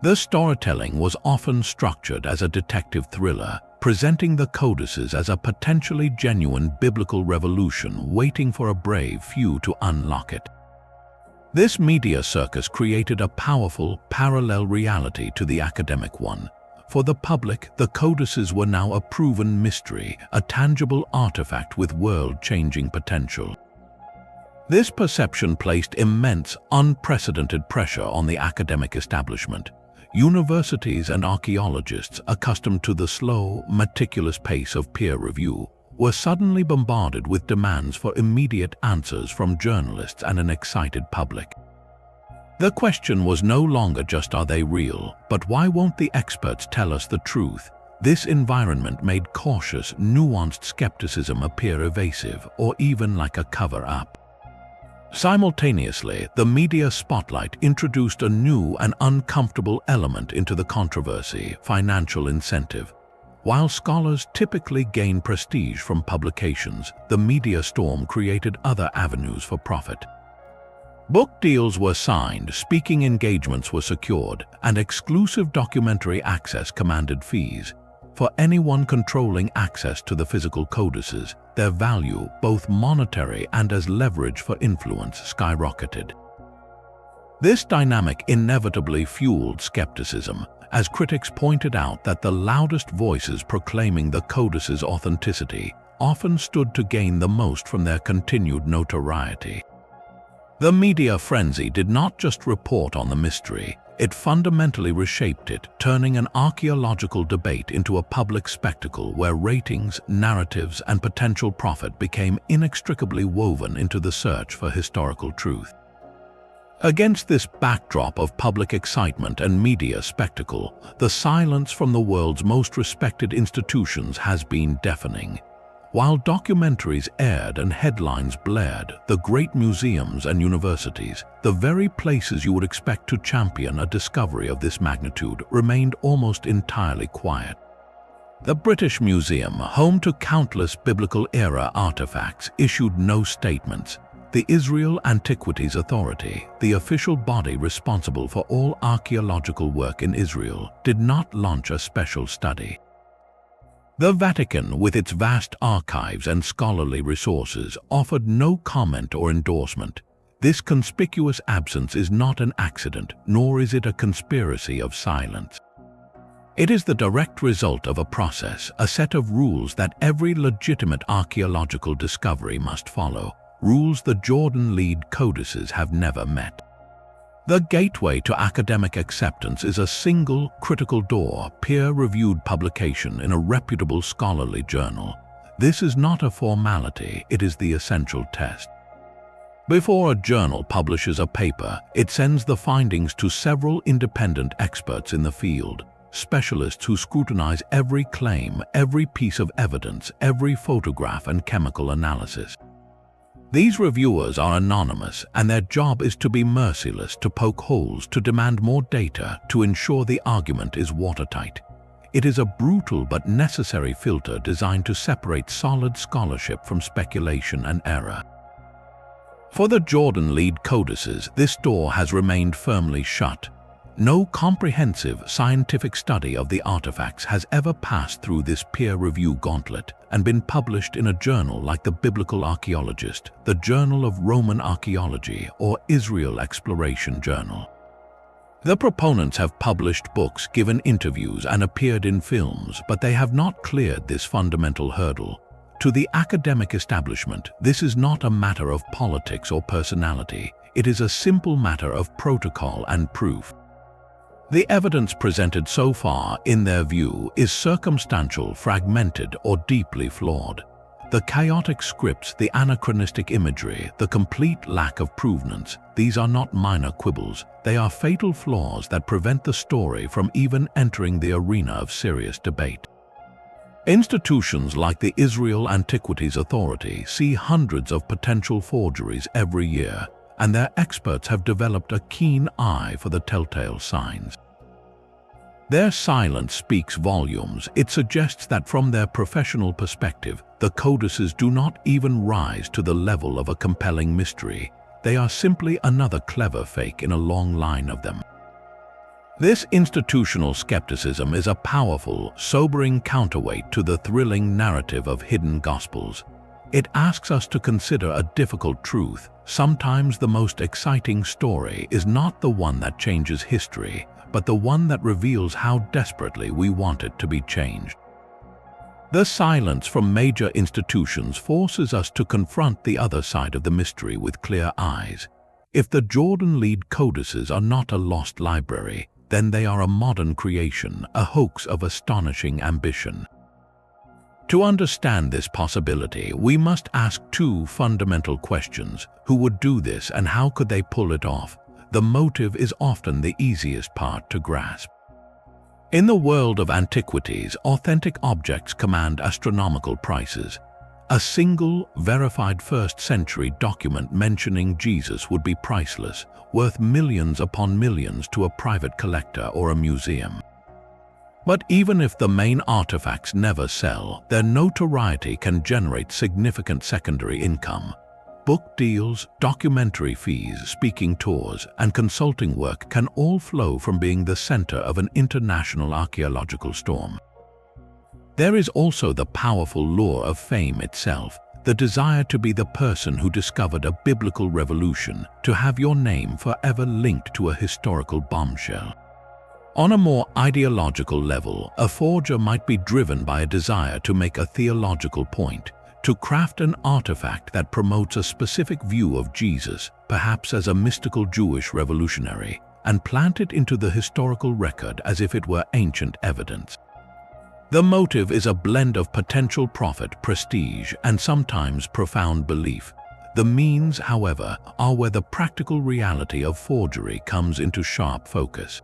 The storytelling was often structured as a detective thriller, presenting the codices as a potentially genuine biblical revolution waiting for a brave few to unlock it. This media circus created a powerful, parallel reality to the academic one. For the public, the codices were now a proven mystery, a tangible artifact with world-changing potential. This perception placed immense, unprecedented pressure on the academic establishment. Universities and archaeologists, accustomed to the slow, meticulous pace of peer review, were suddenly bombarded with demands for immediate answers from journalists and an excited public. The question was no longer just are they real, but why won't the experts tell us the truth? This environment made cautious, nuanced skepticism appear evasive or even like a cover-up. Simultaneously, the media spotlight introduced a new and uncomfortable element into the controversy: financial incentive. While scholars typically gain prestige from publications, the media storm created other avenues for profit. Book deals were signed, speaking engagements were secured, and exclusive documentary access commanded fees. For anyone controlling access to the physical codices, their value, both monetary and as leverage for influence, skyrocketed. This dynamic inevitably fueled skepticism, as critics pointed out that the loudest voices proclaiming the codices' authenticity often stood to gain the most from their continued notoriety. The media frenzy did not just report on the mystery, it fundamentally reshaped it, turning an archaeological debate into a public spectacle where ratings, narratives, and potential profit became inextricably woven into the search for historical truth. Against this backdrop of public excitement and media spectacle, the silence from the world's most respected institutions has been deafening. While documentaries aired and headlines blared, the great museums and universities, the very places you would expect to champion a discovery of this magnitude, remained almost entirely quiet. The British Museum, home to countless biblical-era artifacts, issued no statements. The Israel Antiquities Authority, the official body responsible for all archaeological work in Israel, did not launch a special study. The Vatican, with its vast archives and scholarly resources, offered no comment or endorsement. This conspicuous absence is not an accident, nor is it a conspiracy of silence. It is the direct result of a process, a set of rules that every legitimate archaeological discovery must follow, rules the Jordan Lead Codices have never met. The gateway to academic acceptance is a single, critical door, peer-reviewed publication in a reputable scholarly journal. This is not a formality, it is the essential test. Before a journal publishes a paper, it sends the findings to several independent experts in the field, specialists who scrutinize every claim, every piece of evidence, every photograph and chemical analysis. These reviewers are anonymous, and their job is to be merciless, to poke holes, to demand more data, to ensure the argument is watertight. It is a brutal but necessary filter designed to separate solid scholarship from speculation and error. For the Jordan Lead Codices, this door has remained firmly shut. No comprehensive scientific study of the artifacts has ever passed through this peer-review gauntlet and been published in a journal like the Biblical Archaeologist, the Journal of Roman Archaeology, or Israel Exploration Journal. The proponents have published books, given interviews, and appeared in films, but they have not cleared this fundamental hurdle. To the academic establishment, this is not a matter of politics or personality. It is a simple matter of protocol and proof. The evidence presented so far, in their view, is circumstantial, fragmented, or deeply flawed. The chaotic scripts, the anachronistic imagery, the complete lack of provenance, these are not minor quibbles. They are fatal flaws that prevent the story from even entering the arena of serious debate. Institutions like the Israel Antiquities Authority see hundreds of potential forgeries every year, and their experts have developed a keen eye for the telltale signs. Their silence speaks volumes. It suggests that from their professional perspective, the codices do not even rise to the level of a compelling mystery. They are simply another clever fake in a long line of them. This institutional skepticism is a powerful, sobering counterweight to the thrilling narrative of hidden gospels. It asks us to consider a difficult truth. Sometimes the most exciting story is not the one that changes history, but the one that reveals how desperately we want it to be changed. The silence from major institutions forces us to confront the other side of the mystery with clear eyes. If the Jordan Lead Codices are not a lost library, then they are a modern creation, a hoax of astonishing ambition. To understand this possibility, we must ask two fundamental questions. Who would do this and how could they pull it off? The motive is often the easiest part to grasp. In the world of antiquities, authentic objects command astronomical prices. A single, verified first-century document mentioning Jesus would be priceless, worth millions upon millions to a private collector or a museum. But even if the main artifacts never sell, their notoriety can generate significant secondary income. Book deals, documentary fees, speaking tours, and consulting work can all flow from being the center of an international archaeological storm. There is also the powerful lure of fame itself, the desire to be the person who discovered a biblical revolution, to have your name forever linked to a historical bombshell. On a more ideological level, a forger might be driven by a desire to make a theological point, to craft an artifact that promotes a specific view of Jesus, perhaps as a mystical Jewish revolutionary, and plant it into the historical record as if it were ancient evidence. The motive is a blend of potential profit, prestige, and sometimes profound belief. The means, however, are where the practical reality of forgery comes into sharp focus.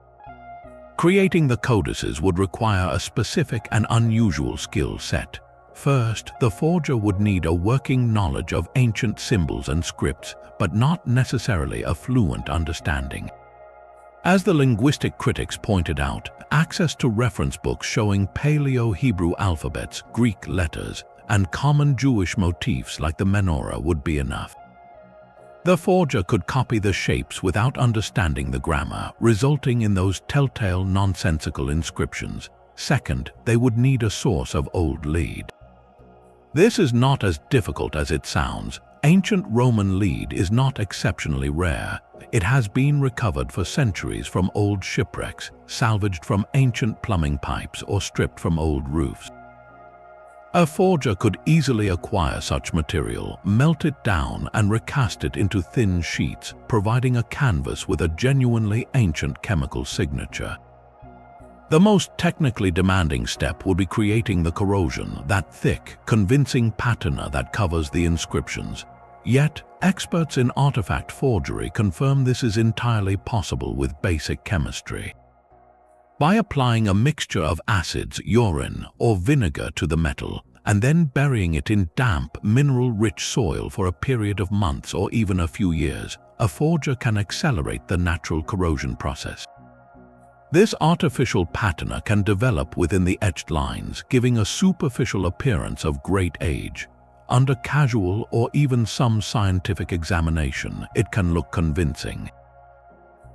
Creating the codices would require a specific and unusual skill set. First, the forger would need a working knowledge of ancient symbols and scripts, but not necessarily a fluent understanding. As the linguistic critics pointed out, access to reference books showing Paleo-Hebrew alphabets, Greek letters, and common Jewish motifs like the menorah would be enough. The forger could copy the shapes without understanding the grammar, resulting in those telltale nonsensical inscriptions. Second, they would need a source of old lead. This is not as difficult as it sounds. Ancient Roman lead is not exceptionally rare. It has been recovered for centuries from old shipwrecks, salvaged from ancient plumbing pipes, or stripped from old roofs. A forger could easily acquire such material, melt it down, and recast it into thin sheets, providing a canvas with a genuinely ancient chemical signature. The most technically demanding step would be creating the corrosion, that thick, convincing patina that covers the inscriptions. Yet, experts in artifact forgery confirm this is entirely possible with basic chemistry. By applying a mixture of acids, urine, or vinegar to the metal, and then burying it in damp, mineral-rich soil for a period of months or even a few years, a forger can accelerate the natural corrosion process. This artificial patina can develop within the etched lines, giving a superficial appearance of great age. Under casual or even some scientific examination, it can look convincing.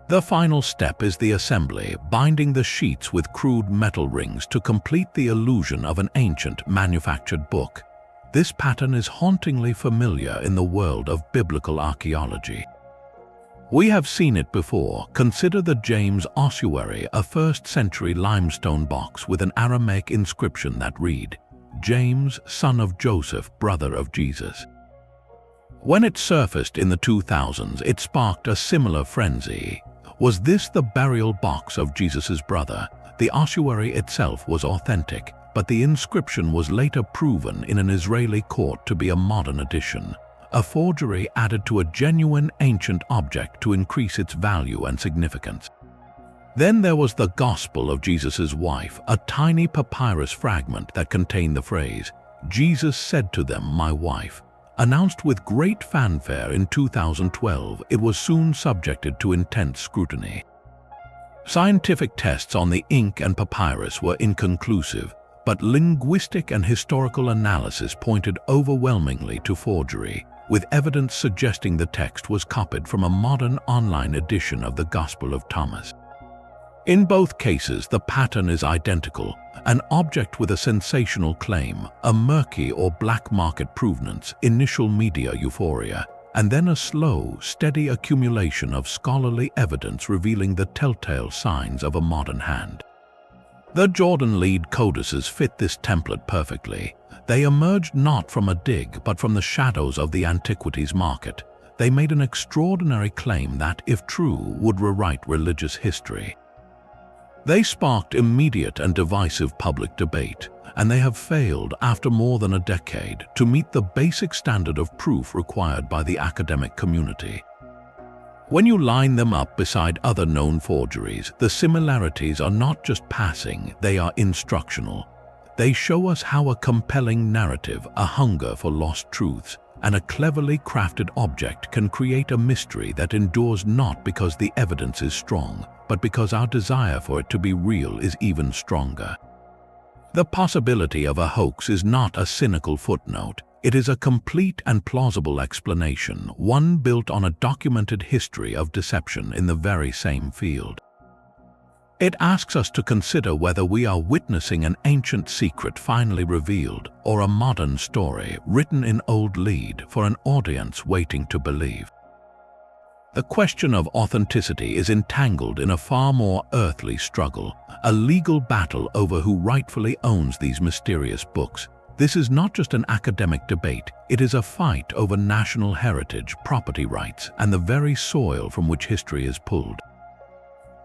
The final step is the assembly, binding the sheets with crude metal rings to complete the illusion of an ancient manufactured book. This pattern is hauntingly familiar in the world of biblical archaeology. We have seen it before. Consider the James ossuary, a 1st century limestone box with an Aramaic inscription that read, "James, son of Joseph, brother of Jesus." When it surfaced in the 2000s, it sparked a similar frenzy. Was this the burial box of Jesus' brother? The ossuary itself was authentic, but the inscription was later proven in an Israeli court to be a modern addition. A forgery added to a genuine ancient object to increase its value and significance. Then there was the Gospel of Jesus' wife, a tiny papyrus fragment that contained the phrase, "Jesus said to them, my wife." Announced with great fanfare in 2012, it was soon subjected to intense scrutiny. Scientific tests on the ink and papyrus were inconclusive, but linguistic and historical analysis pointed overwhelmingly to forgery, with evidence suggesting the text was copied from a modern online edition of the Gospel of Thomas. In both cases, the pattern is identical: an object with a sensational claim, a murky or black market provenance, initial media euphoria, and then a slow, steady accumulation of scholarly evidence revealing the telltale signs of a modern hand. The Jordan Lead Codices fit this template perfectly. They emerged not from a dig, but from the shadows of the antiquities market. They made an extraordinary claim that, if true, would rewrite religious history. They sparked immediate and divisive public debate, and they have failed, after more than a decade, to meet the basic standard of proof required by the academic community. When you line them up beside other known forgeries, the similarities are not just passing, they are instructional. They show us how a compelling narrative, a hunger for lost truths, and a cleverly crafted object can create a mystery that endures not because the evidence is strong, but because our desire for it to be real is even stronger. The possibility of a hoax is not a cynical footnote. It is a complete and plausible explanation, one built on a documented history of deception in the very same field. It asks us to consider whether we are witnessing an ancient secret finally revealed, or a modern story written in old lead for an audience waiting to believe. The question of authenticity is entangled in a far more earthly struggle, a legal battle over who rightfully owns these mysterious books. This is not just an academic debate, it is a fight over national heritage, property rights, and the very soil from which history is pulled.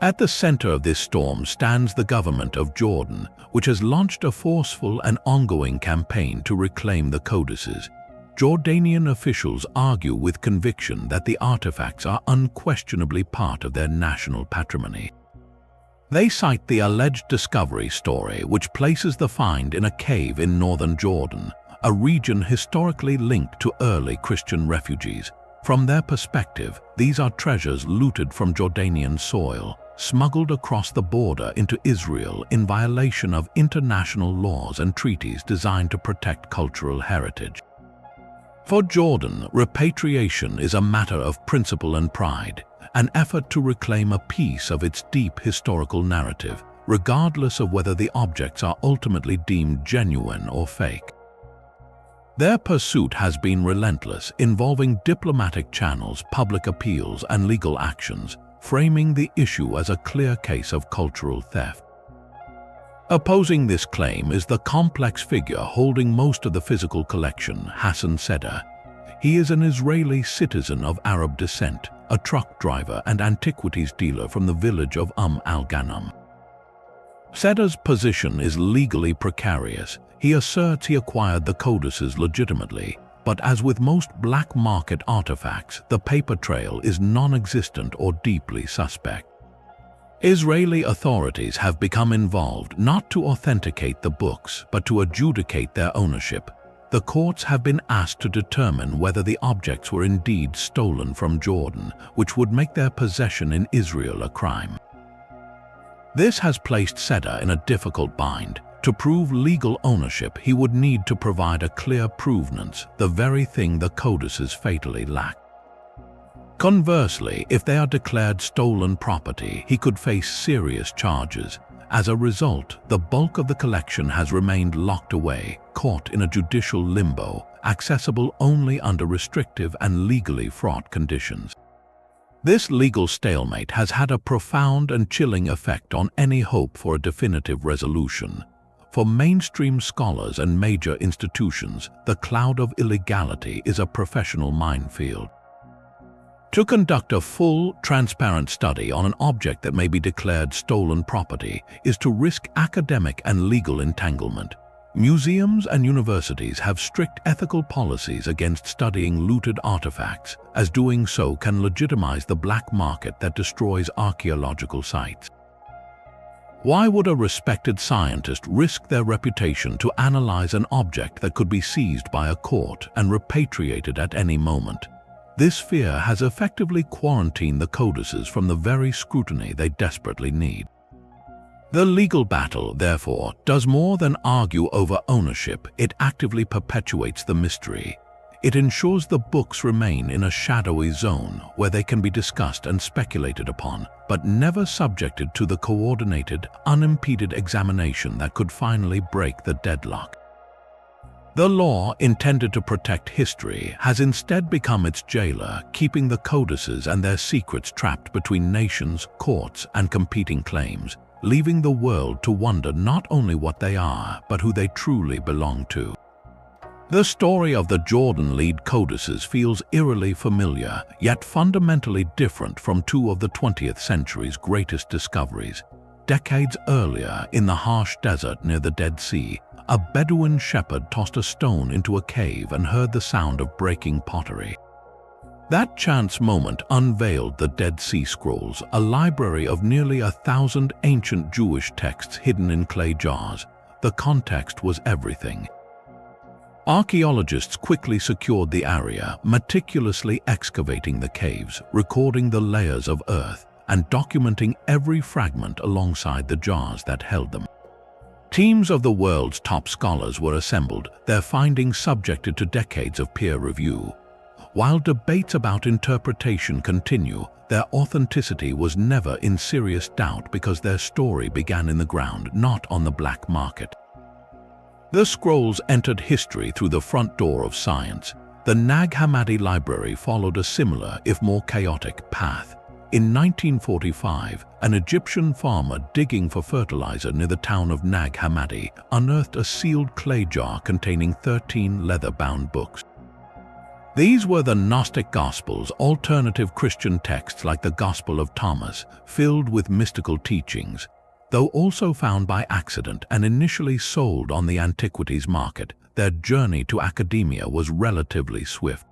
At the center of this storm stands the government of Jordan, which has launched a forceful and ongoing campaign to reclaim the codices. Jordanian officials argue with conviction that the artifacts are unquestionably part of their national patrimony. They cite the alleged discovery story, which places the find in a cave in northern Jordan, a region historically linked to early Christian refugees. From their perspective, these are treasures looted from Jordanian soil, smuggled across the border into Israel in violation of international laws and treaties designed to protect cultural heritage. For Jordan, repatriation is a matter of principle and pride, an effort to reclaim a piece of its deep historical narrative, regardless of whether the objects are ultimately deemed genuine or fake. Their pursuit has been relentless, involving diplomatic channels, public appeals, and legal actions, framing the issue as a clear case of cultural theft. Opposing this claim is the complex figure holding most of the physical collection, Hassan Sedar. He is an Israeli citizen of Arab descent, a truck driver and antiquities dealer from the village of al-Ghanam. Sedar's position is legally precarious. He asserts he acquired the codices legitimately, but as with most black market artifacts, the paper trail is non-existent or deeply suspect. Israeli authorities have become involved not to authenticate the books, but to adjudicate their ownership. The courts have been asked to determine whether the objects were indeed stolen from Jordan, which would make their possession in Israel a crime. This has placed Sedar in a difficult bind. To prove legal ownership, he would need to provide a clear provenance, the very thing the codices fatally lack. Conversely, if they are declared stolen property, he could face serious charges. As a result, the bulk of the collection has remained locked away, caught in a judicial limbo, accessible only under restrictive and legally fraught conditions. This legal stalemate has had a profound and chilling effect on any hope for a definitive resolution. For mainstream scholars and major institutions, the cloud of illegality is a professional minefield. To conduct a full, transparent study on an object that may be declared stolen property is to risk academic and legal entanglement. Museums and universities have strict ethical policies against studying looted artifacts, as doing so can legitimize the black market that destroys archaeological sites. Why would a respected scientist risk their reputation to analyze an object that could be seized by a court and repatriated at any moment? This fear has effectively quarantined the codices from the very scrutiny they desperately need. The legal battle, therefore, does more than argue over ownership. It actively perpetuates the mystery. It ensures the books remain in a shadowy zone where they can be discussed and speculated upon, but never subjected to the coordinated, unimpeded examination that could finally break the deadlock. The law, intended to protect history, has instead become its jailer, keeping the codices and their secrets trapped between nations, courts, and competing claims, leaving the world to wonder not only what they are, but who they truly belong to. The story of the Jordan Lead Codices feels eerily familiar, yet fundamentally different from two of the 20th century's greatest discoveries. Decades earlier, in the harsh desert near the Dead Sea, a Bedouin shepherd tossed a stone into a cave and heard the sound of breaking pottery. That chance moment unveiled the Dead Sea Scrolls, a library of nearly 1,000 ancient Jewish texts hidden in clay jars. The context was everything. Archaeologists quickly secured the area, meticulously excavating the caves, recording the layers of earth, and documenting every fragment alongside the jars that held them. Teams of the world's top scholars were assembled, their findings subjected to decades of peer review. While debates about interpretation continue, their authenticity was never in serious doubt because their story began in the ground, not on the black market. The scrolls entered history through the front door of science. The Nag Hammadi Library followed a similar, if more chaotic, path. In 1945, an Egyptian farmer digging for fertilizer near the town of Nag Hammadi unearthed a sealed clay jar containing 13 leather-bound books. These were the Gnostic Gospels, alternative Christian texts like the Gospel of Thomas, filled with mystical teachings. Though also found by accident and initially sold on the antiquities market, their journey to academia was relatively swift.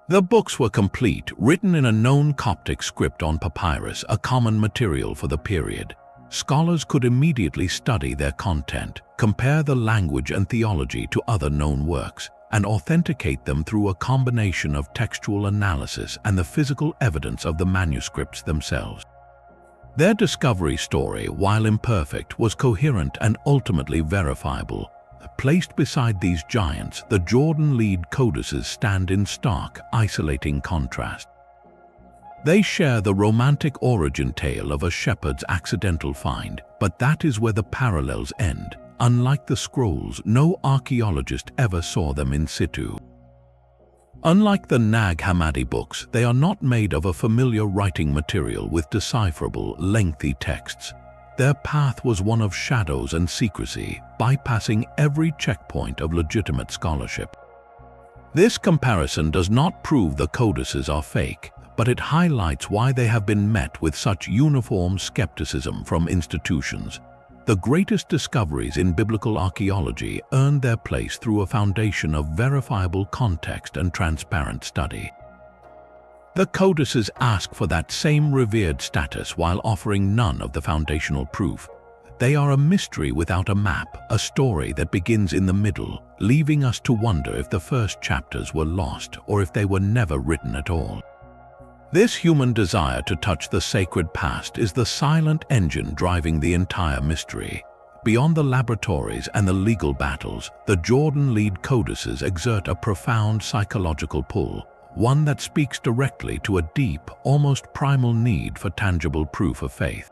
The books were complete, written in a known Coptic script on papyrus, a common material for the period. Scholars could immediately study their content, compare the language and theology to other known works, and authenticate them through a combination of textual analysis and the physical evidence of the manuscripts themselves. Their discovery story, while imperfect, was coherent and ultimately verifiable. Placed beside these giants, the Jordan Lead Codices stand in stark, isolating contrast. They share the romantic origin tale of a shepherd's accidental find, but that is where the parallels end. Unlike the scrolls, no archaeologist ever saw them in situ. Unlike the Nag Hammadi books, they are not made of a familiar writing material with decipherable, lengthy texts. Their path was one of shadows and secrecy, bypassing every checkpoint of legitimate scholarship. This comparison does not prove the codices are fake, but it highlights why they have been met with such uniform skepticism from institutions. The greatest discoveries in biblical archaeology earned their place through a foundation of verifiable context and transparent study. The codices ask for that same revered status while offering none of the foundational proof. They are a mystery without a map, a story that begins in the middle, leaving us to wonder if the first chapters were lost or if they were never written at all. This human desire to touch the sacred past is the silent engine driving the entire mystery. Beyond the laboratories and the legal battles, the Jordan Lead Codices exert a profound psychological pull, one that speaks directly to a deep, almost primal need for tangible proof of faith.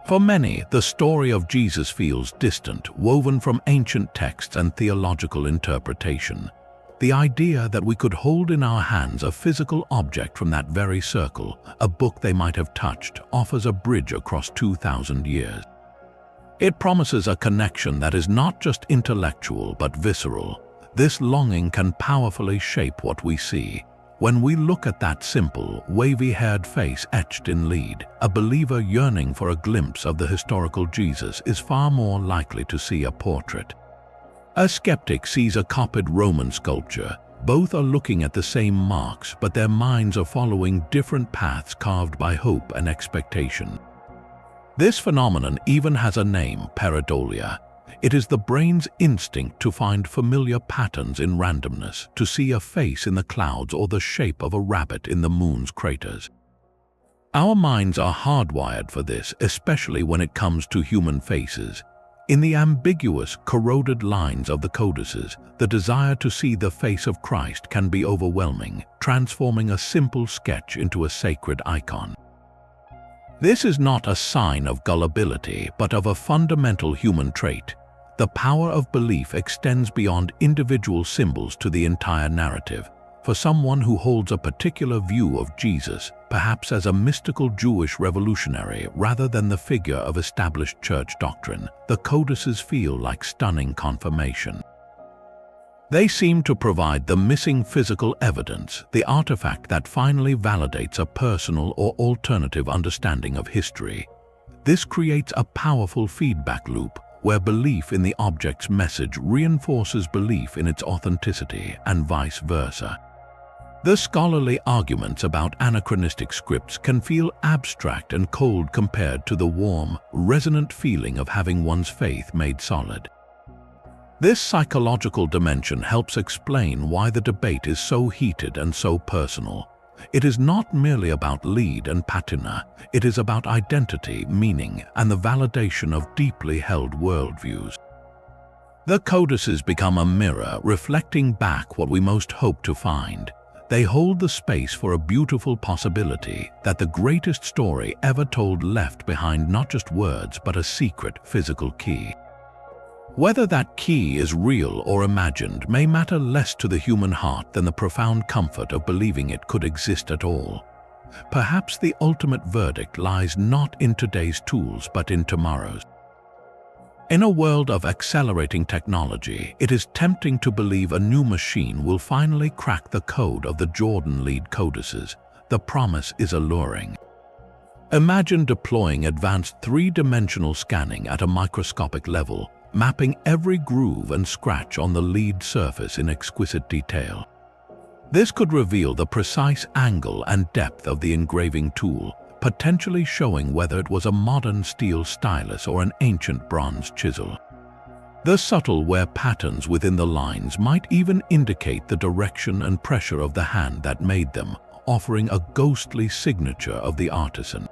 For many, the story of Jesus feels distant, woven from ancient texts and theological interpretation. The idea that we could hold in our hands a physical object from that very circle, a book they might have touched, offers a bridge across 2,000 years. It promises a connection that is not just intellectual but visceral. This longing can powerfully shape what we see. When we look at that simple, wavy-haired face etched in lead, a believer yearning for a glimpse of the historical Jesus is far more likely to see a portrait. A skeptic sees a copied Roman sculpture. Both are looking at the same marks, but their minds are following different paths carved by hope and expectation. This phenomenon even has a name, pareidolia. It is the brain's instinct to find familiar patterns in randomness, to see a face in the clouds or the shape of a rabbit in the moon's craters. Our minds are hardwired for this, especially when it comes to human faces. In the ambiguous, corroded lines of the codices, the desire to see the face of Christ can be overwhelming, transforming a simple sketch into a sacred icon. This is not a sign of gullibility, but of a fundamental human trait. The power of belief extends beyond individual symbols to the entire narrative. For someone who holds a particular view of Jesus, perhaps as a mystical Jewish revolutionary rather than the figure of established church doctrine, the codices feel like stunning confirmation. They seem to provide the missing physical evidence, the artifact that finally validates a personal or alternative understanding of history. This creates a powerful feedback loop, where belief in the object's message reinforces belief in its authenticity, and vice versa. The scholarly arguments about anachronistic scripts can feel abstract and cold compared to the warm, resonant feeling of having one's faith made solid. This psychological dimension helps explain why the debate is so heated and so personal. It is not merely about lead and patina, it is about identity, meaning, and the validation of deeply held worldviews. The codices become a mirror reflecting back what we most hope to find. They hold the space for a beautiful possibility that the greatest story ever told left behind not just words but a secret physical key. Whether that key is real or imagined may matter less to the human heart than the profound comfort of believing it could exist at all. Perhaps the ultimate verdict lies not in today's tools but in tomorrow's. In a world of accelerating technology, it is tempting to believe a new machine will finally crack the code of the Jordan Lead Codices. The promise is alluring. Imagine deploying advanced three-dimensional scanning at a microscopic level, mapping every groove and scratch on the lead surface in exquisite detail. This could reveal the precise angle and depth of the engraving tool, potentially showing whether it was a modern steel stylus or an ancient bronze chisel. The subtle wear patterns within the lines might even indicate the direction and pressure of the hand that made them, offering a ghostly signature of the artisan.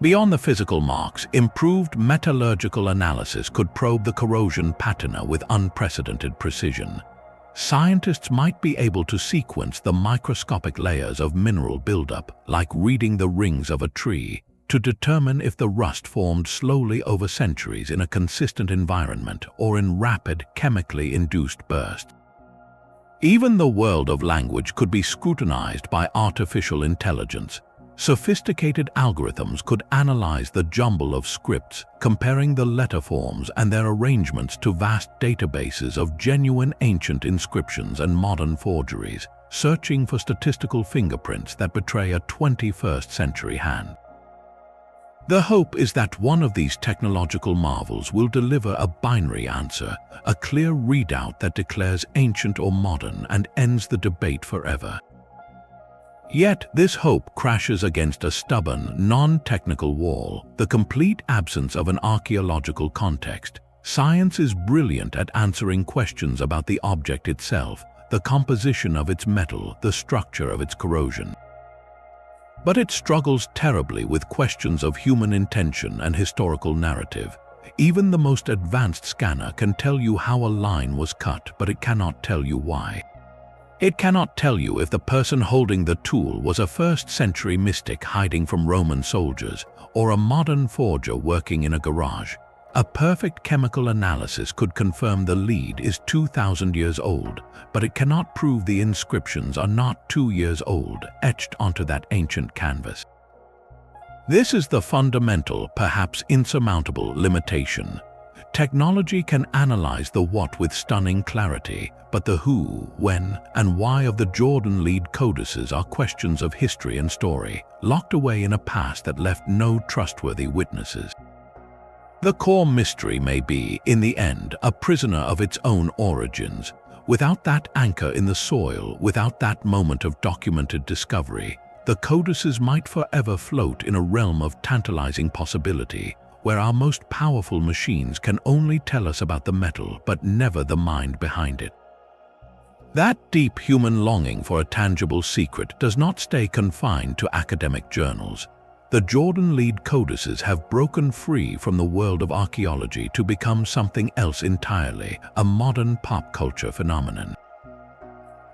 Beyond the physical marks, improved metallurgical analysis could probe the corrosion patina with unprecedented precision. Scientists might be able to sequence the microscopic layers of mineral buildup, like reading the rings of a tree, to determine if the rust formed slowly over centuries in a consistent environment or in rapid, chemically induced bursts. Even the world of language could be scrutinized by artificial intelligence. Sophisticated algorithms could analyze the jumble of scripts, comparing the letter forms and their arrangements to vast databases of genuine ancient inscriptions and modern forgeries, searching for statistical fingerprints that betray a 21st century hand. The hope is that one of these technological marvels will deliver a binary answer, a clear readout that declares ancient or modern and ends the debate forever. Yet this hope crashes against a stubborn, non-technical wall, the complete absence of an archaeological context. Science is brilliant at answering questions about the object itself, the composition of its metal, the structure of its corrosion. But it struggles terribly with questions of human intention and historical narrative. Even the most advanced scanner can tell you how a line was cut, but it cannot tell you why. It cannot tell you if the person holding the tool was a 1st century mystic hiding from Roman soldiers or a modern forger working in a garage. A perfect chemical analysis could confirm the lead is 2,000 years old, but it cannot prove the inscriptions are not 2 years old, etched onto that ancient canvas. This is the fundamental, perhaps insurmountable limitation. Technology can analyze the what with stunning clarity, but the who, when, and why of the Jordan Lead Codices are questions of history and story, locked away in a past that left no trustworthy witnesses. The core mystery may be, in the end, a prisoner of its own origins. Without that anchor in the soil, without that moment of documented discovery, the codices might forever float in a realm of tantalizing possibility, where our most powerful machines can only tell us about the metal but never the mind behind it. That deep human longing for a tangible secret does not stay confined to academic journals. The Jordan Lead Codices have broken free from the world of archaeology to become something else entirely, a modern pop culture phenomenon.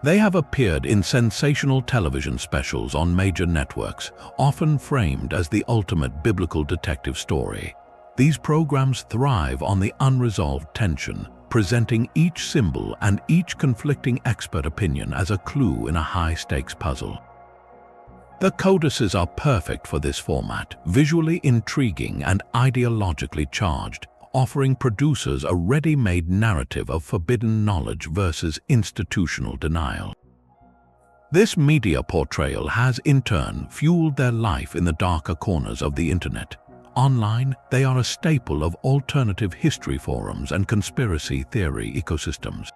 They have appeared in sensational television specials on major networks, often framed as the ultimate biblical detective story. These programs thrive on the unresolved tension, presenting each symbol and each conflicting expert opinion as a clue in a high-stakes puzzle. The codices are perfect for this format, visually intriguing and ideologically charged, offering producers a ready-made narrative of forbidden knowledge versus institutional denial. This media portrayal has, in turn, fueled their life in the darker corners of the internet. Online, they are a staple of alternative history forums and conspiracy theory ecosystems.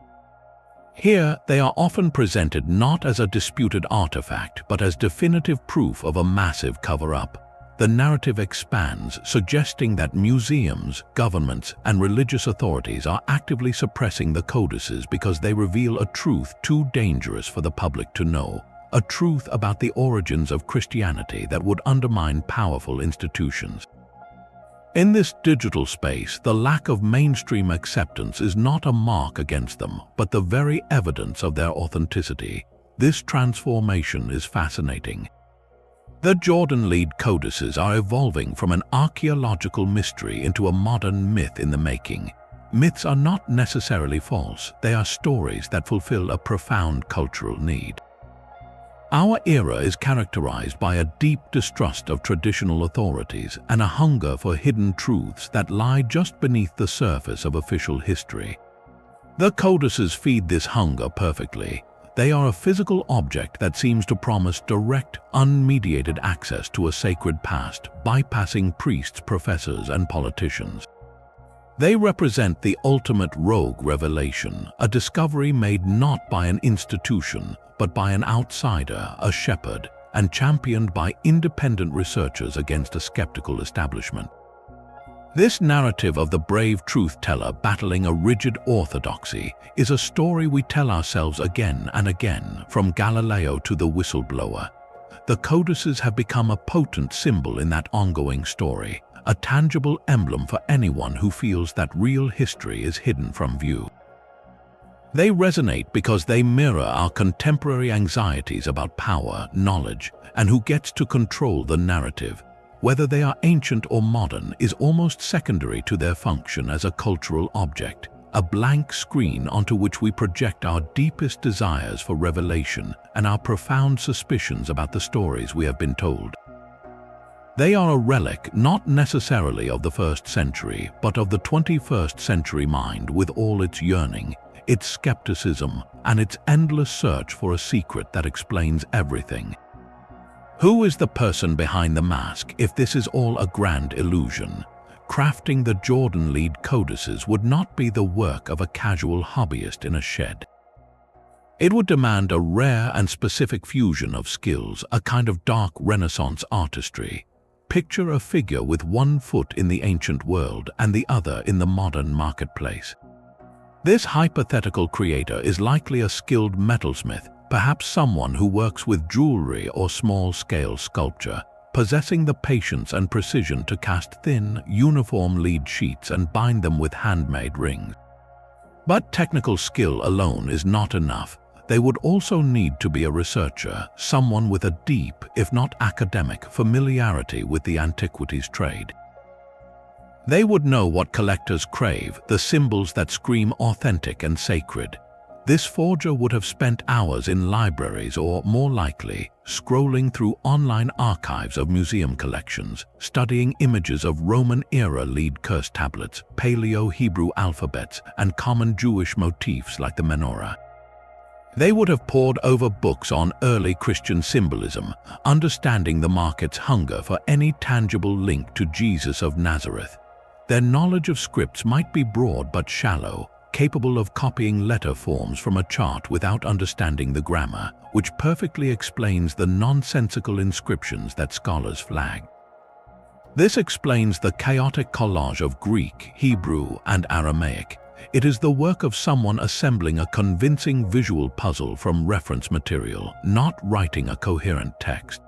Here, they are often presented not as a disputed artifact, but as definitive proof of a massive cover-up. The narrative expands, suggesting that museums, governments, and religious authorities are actively suppressing the codices because they reveal a truth too dangerous for the public to know, a truth about the origins of Christianity that would undermine powerful institutions. In this digital space, the lack of mainstream acceptance is not a mark against them, but the very evidence of their authenticity. This transformation is fascinating. The Jordan Lead Codices are evolving from an archaeological mystery into a modern myth in the making. Myths are not necessarily false, they are stories that fulfill a profound cultural need. Our era is characterized by a deep distrust of traditional authorities and a hunger for hidden truths that lie just beneath the surface of official history. The codices feed this hunger perfectly. They are a physical object that seems to promise direct, unmediated access to a sacred past, bypassing priests, professors, and politicians. They represent the ultimate rogue revelation, a discovery made not by an institution, but by an outsider, a shepherd, and championed by independent researchers against a skeptical establishment. This narrative of the brave truth-teller battling a rigid orthodoxy is a story we tell ourselves again and again, from Galileo to the whistleblower. The codices have become a potent symbol in that ongoing story, a tangible emblem for anyone who feels that real history is hidden from view. They resonate because they mirror our contemporary anxieties about power, knowledge, and who gets to control the narrative. Whether they are ancient or modern is almost secondary to their function as a cultural object, a blank screen onto which we project our deepest desires for revelation and our profound suspicions about the stories we have been told. They are a relic not necessarily of the 1st century, but of the 21st century mind, with all its yearning, its skepticism, and its endless search for a secret that explains everything. Who is the person behind the mask if this is all a grand illusion? Crafting the Jordan Lead Codices would not be the work of a casual hobbyist in a shed. It would demand a rare and specific fusion of skills, a kind of dark Renaissance artistry. Picture a figure with one foot in the ancient world and the other in the modern marketplace. This hypothetical creator is likely a skilled metalsmith, perhaps someone who works with jewelry or small-scale sculpture, possessing the patience and precision to cast thin, uniform lead sheets and bind them with handmade rings. But technical skill alone is not enough. They would also need to be a researcher, someone with a deep, if not academic, familiarity with the antiquities trade. They would know what collectors crave, the symbols that scream authentic and sacred. This forger would have spent hours in libraries or, more likely, scrolling through online archives of museum collections, studying images of Roman-era lead curse tablets, Paleo-Hebrew alphabets, and common Jewish motifs like the menorah. They would have pored over books on early Christian symbolism, understanding the market's hunger for any tangible link to Jesus of Nazareth. Their knowledge of scripts might be broad but shallow, capable of copying letter forms from a chart without understanding the grammar, which perfectly explains the nonsensical inscriptions that scholars flag. This explains the chaotic collage of Greek, Hebrew, and Aramaic. It is the work of someone assembling a convincing visual puzzle from reference material, not writing a coherent text.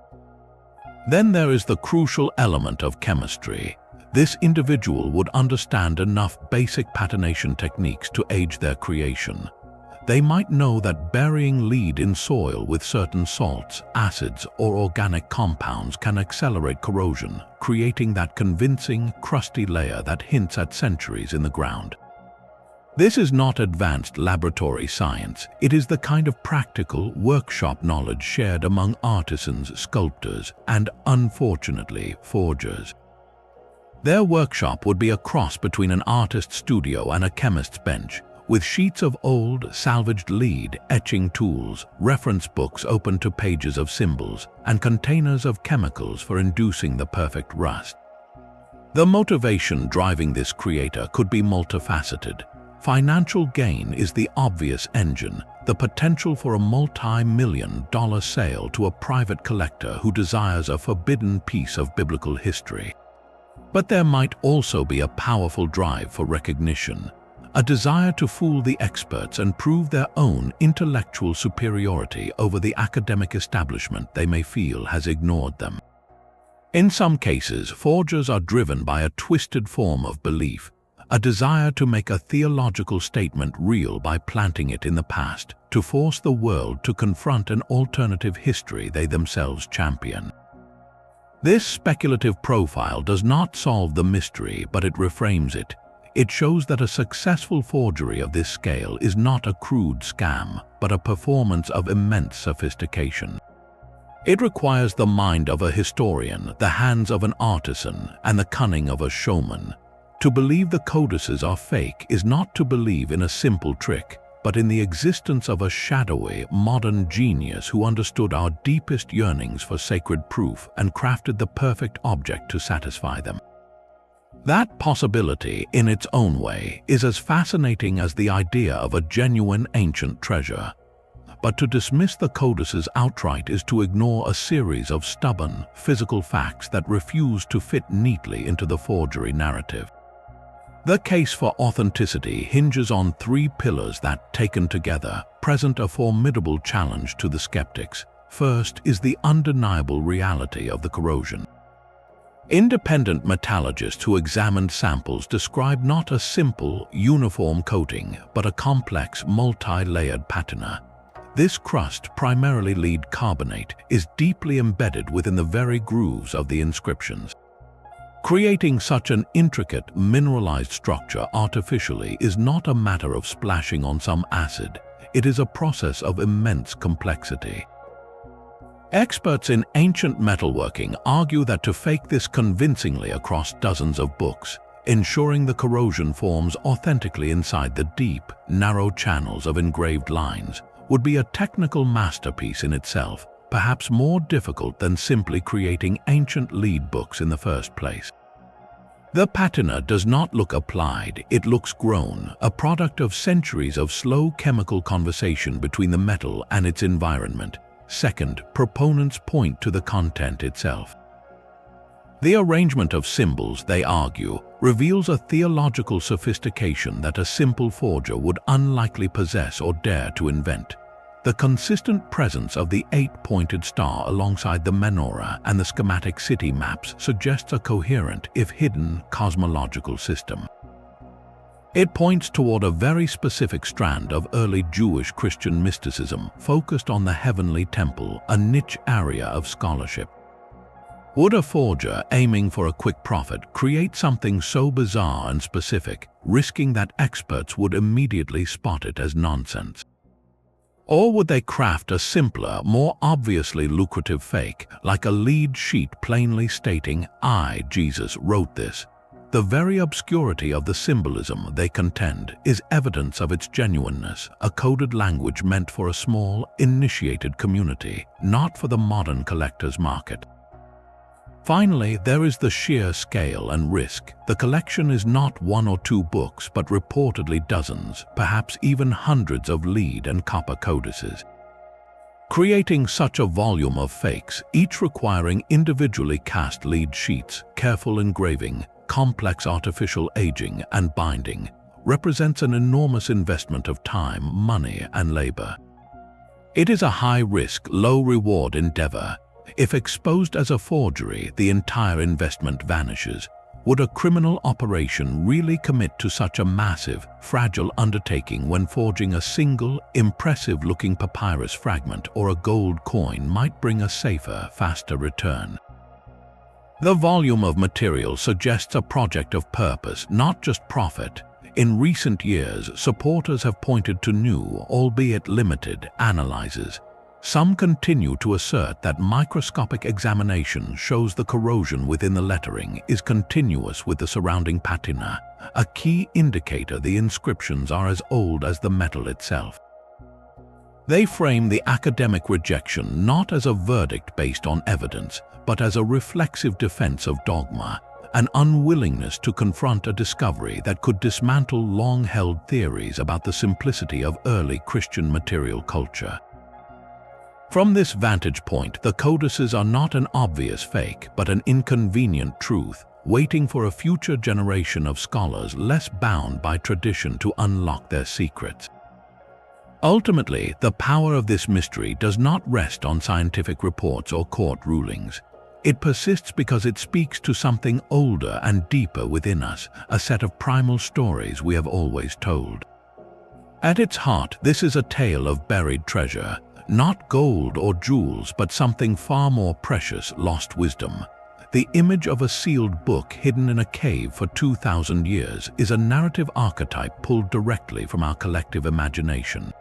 Then there is the crucial element of chemistry. This individual would understand enough basic patination techniques to aid their creation. They might know that burying lead in soil with certain salts, acids, or organic compounds can accelerate corrosion, creating that convincing, crusty layer that hints at centuries in the ground. This is not advanced laboratory science. It is the kind of practical, workshop knowledge shared among artisans, sculptors, and, unfortunately, forgers. Their workshop would be a cross between an artist's studio and a chemist's bench, with sheets of old, salvaged lead, etching tools, reference books open to pages of symbols, and containers of chemicals for inducing the perfect rust. The motivation driving this creator could be multifaceted. Financial gain is the obvious engine, the potential for a multi-million-dollar sale to a private collector who desires a forbidden piece of biblical history. But there might also be a powerful drive for recognition, a desire to fool the experts and prove their own intellectual superiority over the academic establishment they may feel has ignored them. In some cases, forgers are driven by a twisted form of belief, a desire to make a theological statement real by planting it in the past, to force the world to confront an alternative history they themselves champion. This speculative profile does not solve the mystery, but it reframes it. It shows that a successful forgery of this scale is not a crude scam, but a performance of immense sophistication. It requires the mind of a historian, the hands of an artisan, and the cunning of a showman. To believe the codices are fake is not to believe in a simple trick, but in the existence of a shadowy, modern genius who understood our deepest yearnings for sacred proof and crafted the perfect object to satisfy them. That possibility, in its own way, is as fascinating as the idea of a genuine ancient treasure. But to dismiss the codices outright is to ignore a series of stubborn, physical facts that refuse to fit neatly into the forgery narrative. The case for authenticity hinges on three pillars that, taken together, present a formidable challenge to the skeptics. First is the undeniable reality of the corrosion. Independent metallurgists who examined samples described not a simple, uniform coating, but a complex, multi-layered patina. This crust, primarily lead carbonate, is deeply embedded within the very grooves of the inscriptions. Creating such an intricate, mineralized structure artificially is not a matter of splashing on some acid. It is a process of immense complexity. Experts in ancient metalworking argue that to fake this convincingly across dozens of books, ensuring the corrosion forms authentically inside the deep, narrow channels of engraved lines, would be a technical masterpiece in itself, perhaps more difficult than simply creating ancient lead books in the first place. The patina does not look applied, it looks grown, a product of centuries of slow chemical conversation between the metal and its environment. Second, proponents point to the content itself. The arrangement of symbols, they argue, reveals a theological sophistication that a simple forger would unlikely possess or dare to invent. The consistent presence of the 8-pointed star alongside the menorah and the schematic city maps suggests a coherent, if hidden, cosmological system. It points toward a very specific strand of early Jewish Christian mysticism focused on the heavenly temple, a niche area of scholarship. Would a forger aiming for a quick profit create something so bizarre and specific, risking that experts would immediately spot it as nonsense? Or would they craft a simpler, more obviously lucrative fake, like a lead sheet plainly stating, "I, Jesus, wrote this"? The very obscurity of the symbolism, they contend, is evidence of its genuineness, a coded language meant for a small, initiated community, not for the modern collector's market. Finally, there is the sheer scale and risk. The collection is not 1 or 2 books, but reportedly dozens, perhaps even hundreds of lead and copper codices. Creating such a volume of fakes, each requiring individually cast lead sheets, careful engraving, complex artificial aging and binding, represents an enormous investment of time, money, and labor. It is a high-risk, low-reward endeavor. If exposed as a forgery, the entire investment vanishes. Would a criminal operation really commit to such a massive, fragile undertaking when forging a single, impressive-looking papyrus fragment or a gold coin might bring a safer, faster return? The volume of material suggests a project of purpose, not just profit. In recent years, supporters have pointed to new, albeit limited, analyses. Some continue to assert that microscopic examination shows the corrosion within the lettering is continuous with the surrounding patina, a key indicator the inscriptions are as old as the metal itself. They frame the academic rejection not as a verdict based on evidence, but as a reflexive defense of dogma, an unwillingness to confront a discovery that could dismantle long-held theories about the simplicity of early Christian material culture. From this vantage point, the codices are not an obvious fake, but an inconvenient truth, waiting for a future generation of scholars less bound by tradition to unlock their secrets. Ultimately, the power of this mystery does not rest on scientific reports or court rulings. It persists because it speaks to something older and deeper within us, a set of primal stories we have always told. At its heart, this is a tale of buried treasure, not gold or jewels, but something far more precious, lost wisdom. The image of a sealed book hidden in a cave for 2,000 years is a narrative archetype pulled directly from our collective imagination.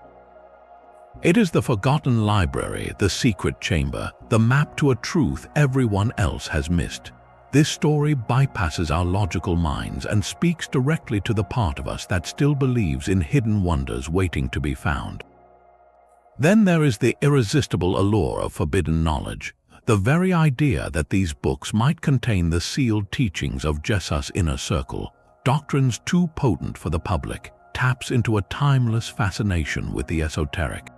It is the forgotten library, the secret chamber, the map to a truth everyone else has missed. This story bypasses our logical minds and speaks directly to the part of us that still believes in hidden wonders waiting to be found. Then there is the irresistible allure of forbidden knowledge. The very idea that these books might contain the sealed teachings of Jesus' inner circle, doctrines too potent for the public, taps into a timeless fascination with the esoteric.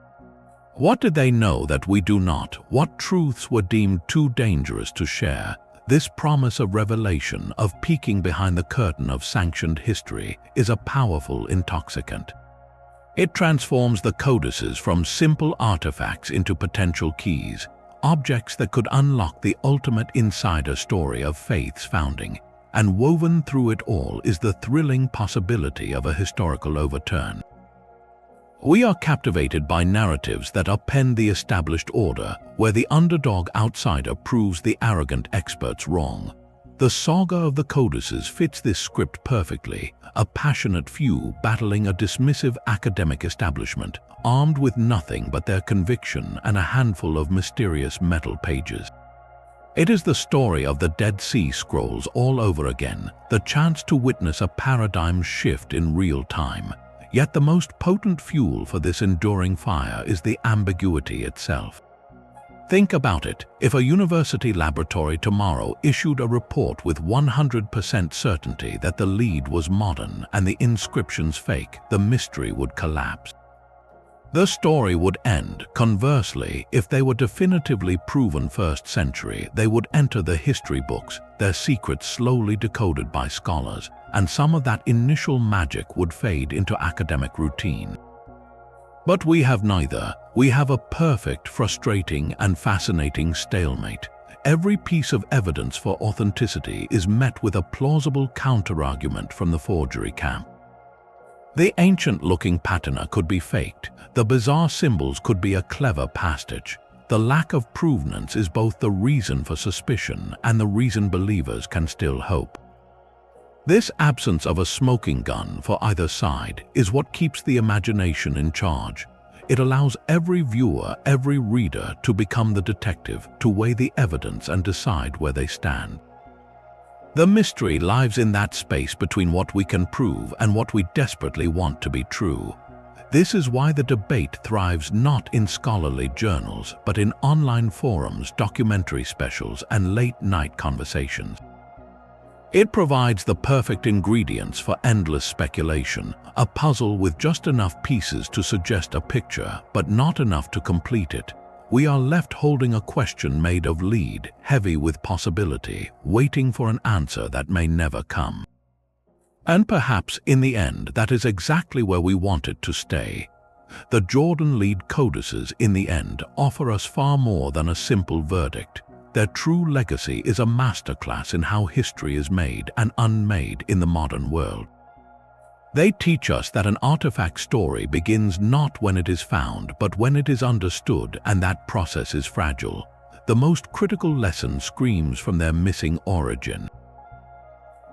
What did they know that we do not? What truths were deemed too dangerous to share? This promise of revelation, of peeking behind the curtain of sanctioned history, is a powerful intoxicant. It transforms the codices from simple artifacts into potential keys, objects that could unlock the ultimate insider story of faith's founding, and woven through it all is the thrilling possibility of a historical overturn. We are captivated by narratives that upend the established order, where the underdog outsider proves the arrogant experts wrong. The saga of the codices fits this script perfectly, a passionate few battling a dismissive academic establishment, armed with nothing but their conviction and a handful of mysterious metal pages. It is the story of the Dead Sea Scrolls all over again, the chance to witness a paradigm shift in real time. Yet the most potent fuel for this enduring fire is the ambiguity itself. Think about it. If a university laboratory tomorrow issued a report with 100% certainty that the lead was modern and the inscriptions fake, the mystery would collapse. The story would end. Conversely, if they were definitively proven first century, they would enter the history books, their secrets slowly decoded by scholars, and some of that initial magic would fade into academic routine. But we have neither. We have a perfect, frustrating, and fascinating stalemate. Every piece of evidence for authenticity is met with a plausible counterargument from the forgery camp. The ancient-looking patina could be faked. The bizarre symbols could be a clever pastiche. The lack of provenance is both the reason for suspicion and the reason believers can still hope. This absence of a smoking gun for either side is what keeps the imagination in charge. It allows every viewer, every reader to become the detective, to weigh the evidence and decide where they stand. The mystery lies in that space between what we can prove and what we desperately want to be true. This is why the debate thrives not in scholarly journals, but in online forums, documentary specials, and late-night conversations. It provides the perfect ingredients for endless speculation, a puzzle with just enough pieces to suggest a picture, but not enough to complete it. We are left holding a question made of lead, heavy with possibility, waiting for an answer that may never come. And perhaps, in the end, that is exactly where we want it to stay. The Jordan Lead Codices, in the end, offer us far more than a simple verdict. Their true legacy is a masterclass in how history is made and unmade in the modern world. They teach us that an artifact story begins not when it is found, but when it is understood, and that process is fragile. The most critical lesson screams from their missing origin.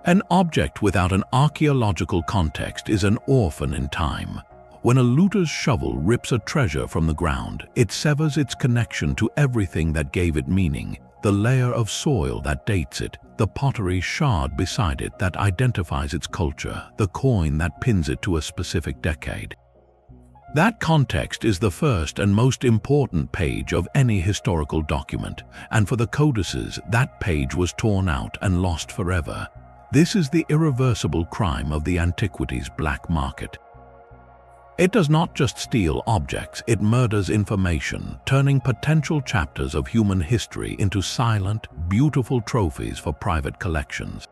An object without an archaeological context is an orphan in time. When a looter's shovel rips a treasure from the ground, it severs its connection to everything that gave it meaning, the layer of soil that dates it, the pottery shard beside it that identifies its culture, the coin that pins it to a specific decade. That context is the first and most important page of any historical document, and for the codices, that page was torn out and lost forever. This is the irreversible crime of the antiquities black market. It does not just steal objects, it murders information, turning potential chapters of human history into silent, beautiful trophies for private collections.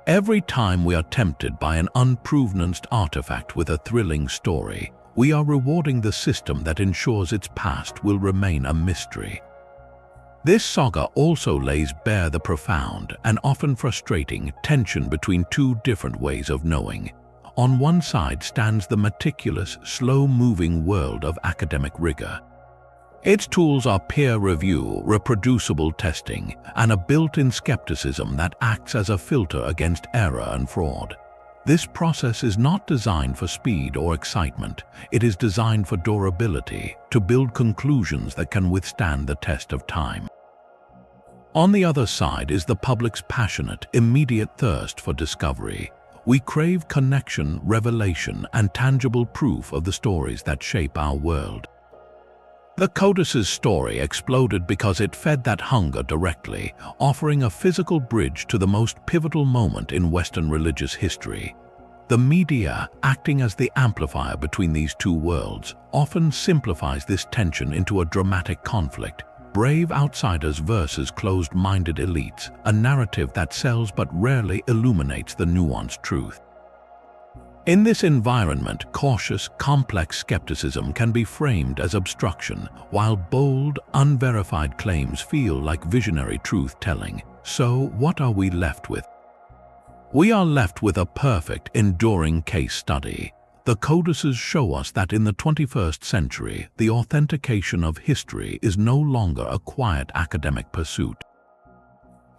Every time we are tempted by an unprovenanced artifact with a thrilling story, we are rewarding the system that ensures its past will remain a mystery. This saga also lays bare the profound and often frustrating tension between two different ways of knowing. On one side stands the meticulous, slow-moving world of academic rigor. Its tools are peer review, reproducible testing, and a built-in skepticism that acts as a filter against error and fraud. This process is not designed for speed or excitement. It is designed for durability, to build conclusions that can withstand the test of time. On the other side is the public's passionate, immediate thirst for discovery. We crave connection, revelation, and tangible proof of the stories that shape our world. The Codices story exploded because it fed that hunger directly, offering a physical bridge to the most pivotal moment in Western religious history. The media, acting as the amplifier between these two worlds, often simplifies this tension into a dramatic conflict. Brave outsiders versus closed-minded elites, a narrative that sells but rarely illuminates the nuanced truth. In this environment, cautious, complex skepticism can be framed as obstruction, while bold, unverified claims feel like visionary truth-telling. So, what are we left with? We are left with a perfect, enduring case study. The Codices show us that in the 21st century, the authentication of history is no longer a quiet academic pursuit.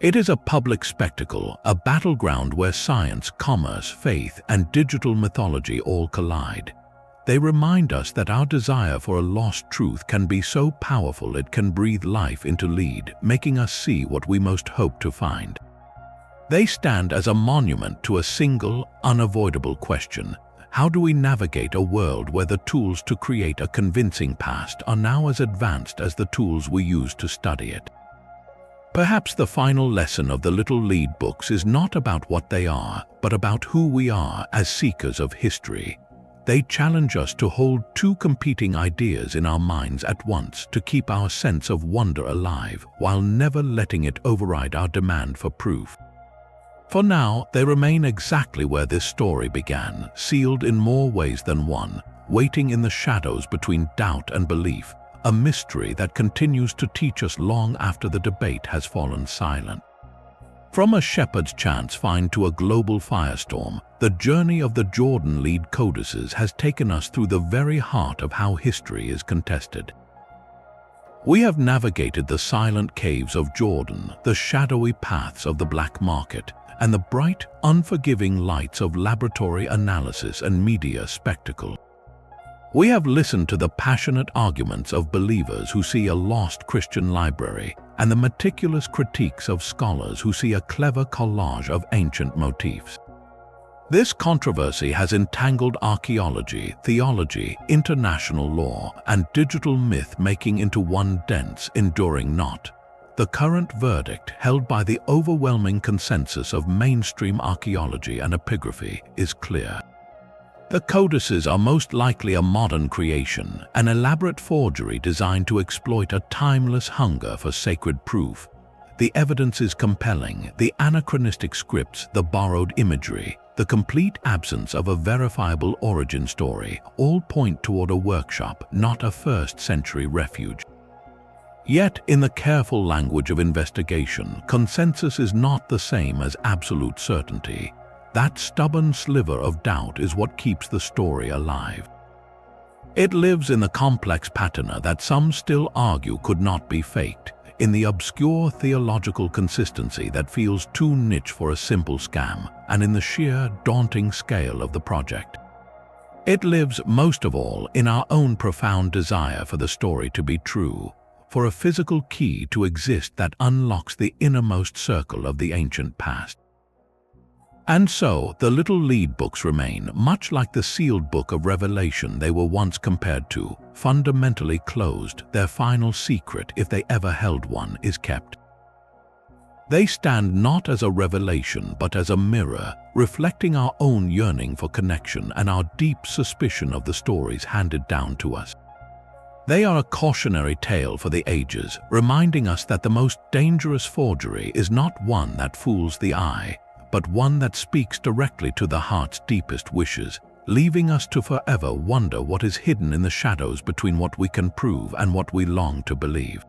It is a public spectacle, a battleground where science, commerce, faith, and digital mythology all collide. They remind us that our desire for a lost truth can be so powerful it can breathe life into Lead, making us see what we most hope to find. They stand as a monument to a single, unavoidable question. How do we navigate a world where the tools to create a convincing past are now as advanced as the tools we use to study it? Perhaps the final lesson of the Little Lead books is not about what they are, but about who we are as seekers of history. They challenge us to hold two competing ideas in our minds at once to keep our sense of wonder alive, while never letting it override our demand for proof. For now, they remain exactly where this story began, sealed in more ways than one, waiting in the shadows between doubt and belief, a mystery that continues to teach us long after the debate has fallen silent. From a shepherd's chance find to a global firestorm, the journey of the Jordan Lead Codices has taken us through the very heart of how history is contested. We have navigated the silent caves of Jordan, the shadowy paths of the black market, and the bright, unforgiving lights of laboratory analysis and media spectacle. We have listened to the passionate arguments of believers who see a lost Christian library and the meticulous critiques of scholars who see a clever collage of ancient motifs. This controversy has entangled archaeology, theology, international law, and digital myth-making into one dense, enduring knot. The current verdict, held by the overwhelming consensus of mainstream archaeology and epigraphy, is clear. The codices are most likely a modern creation, an elaborate forgery designed to exploit a timeless hunger for sacred proof. The evidence is compelling: the anachronistic scripts, the borrowed imagery, the complete absence of a verifiable origin story, all point toward a workshop, not a first-century refuge. Yet, in the careful language of investigation, consensus is not the same as absolute certainty. That stubborn sliver of doubt is what keeps the story alive. It lives in the complex patina that some still argue could not be faked, in the obscure theological consistency that feels too niche for a simple scam, and in the sheer, daunting scale of the project. It lives, most of all, in our own profound desire for the story to be true, for a physical key to exist that unlocks the innermost circle of the ancient past. And so, the little lead books remain, much like the sealed book of Revelation they were once compared to, fundamentally closed. Their final secret, if they ever held one, is kept. They stand not as a revelation, but as a mirror, reflecting our own yearning for connection and our deep suspicion of the stories handed down to us. They are a cautionary tale for the ages, reminding us that the most dangerous forgery is not one that fools the eye, but one that speaks directly to the heart's deepest wishes, leaving us to forever wonder what is hidden in the shadows between what we can prove and what we long to believe.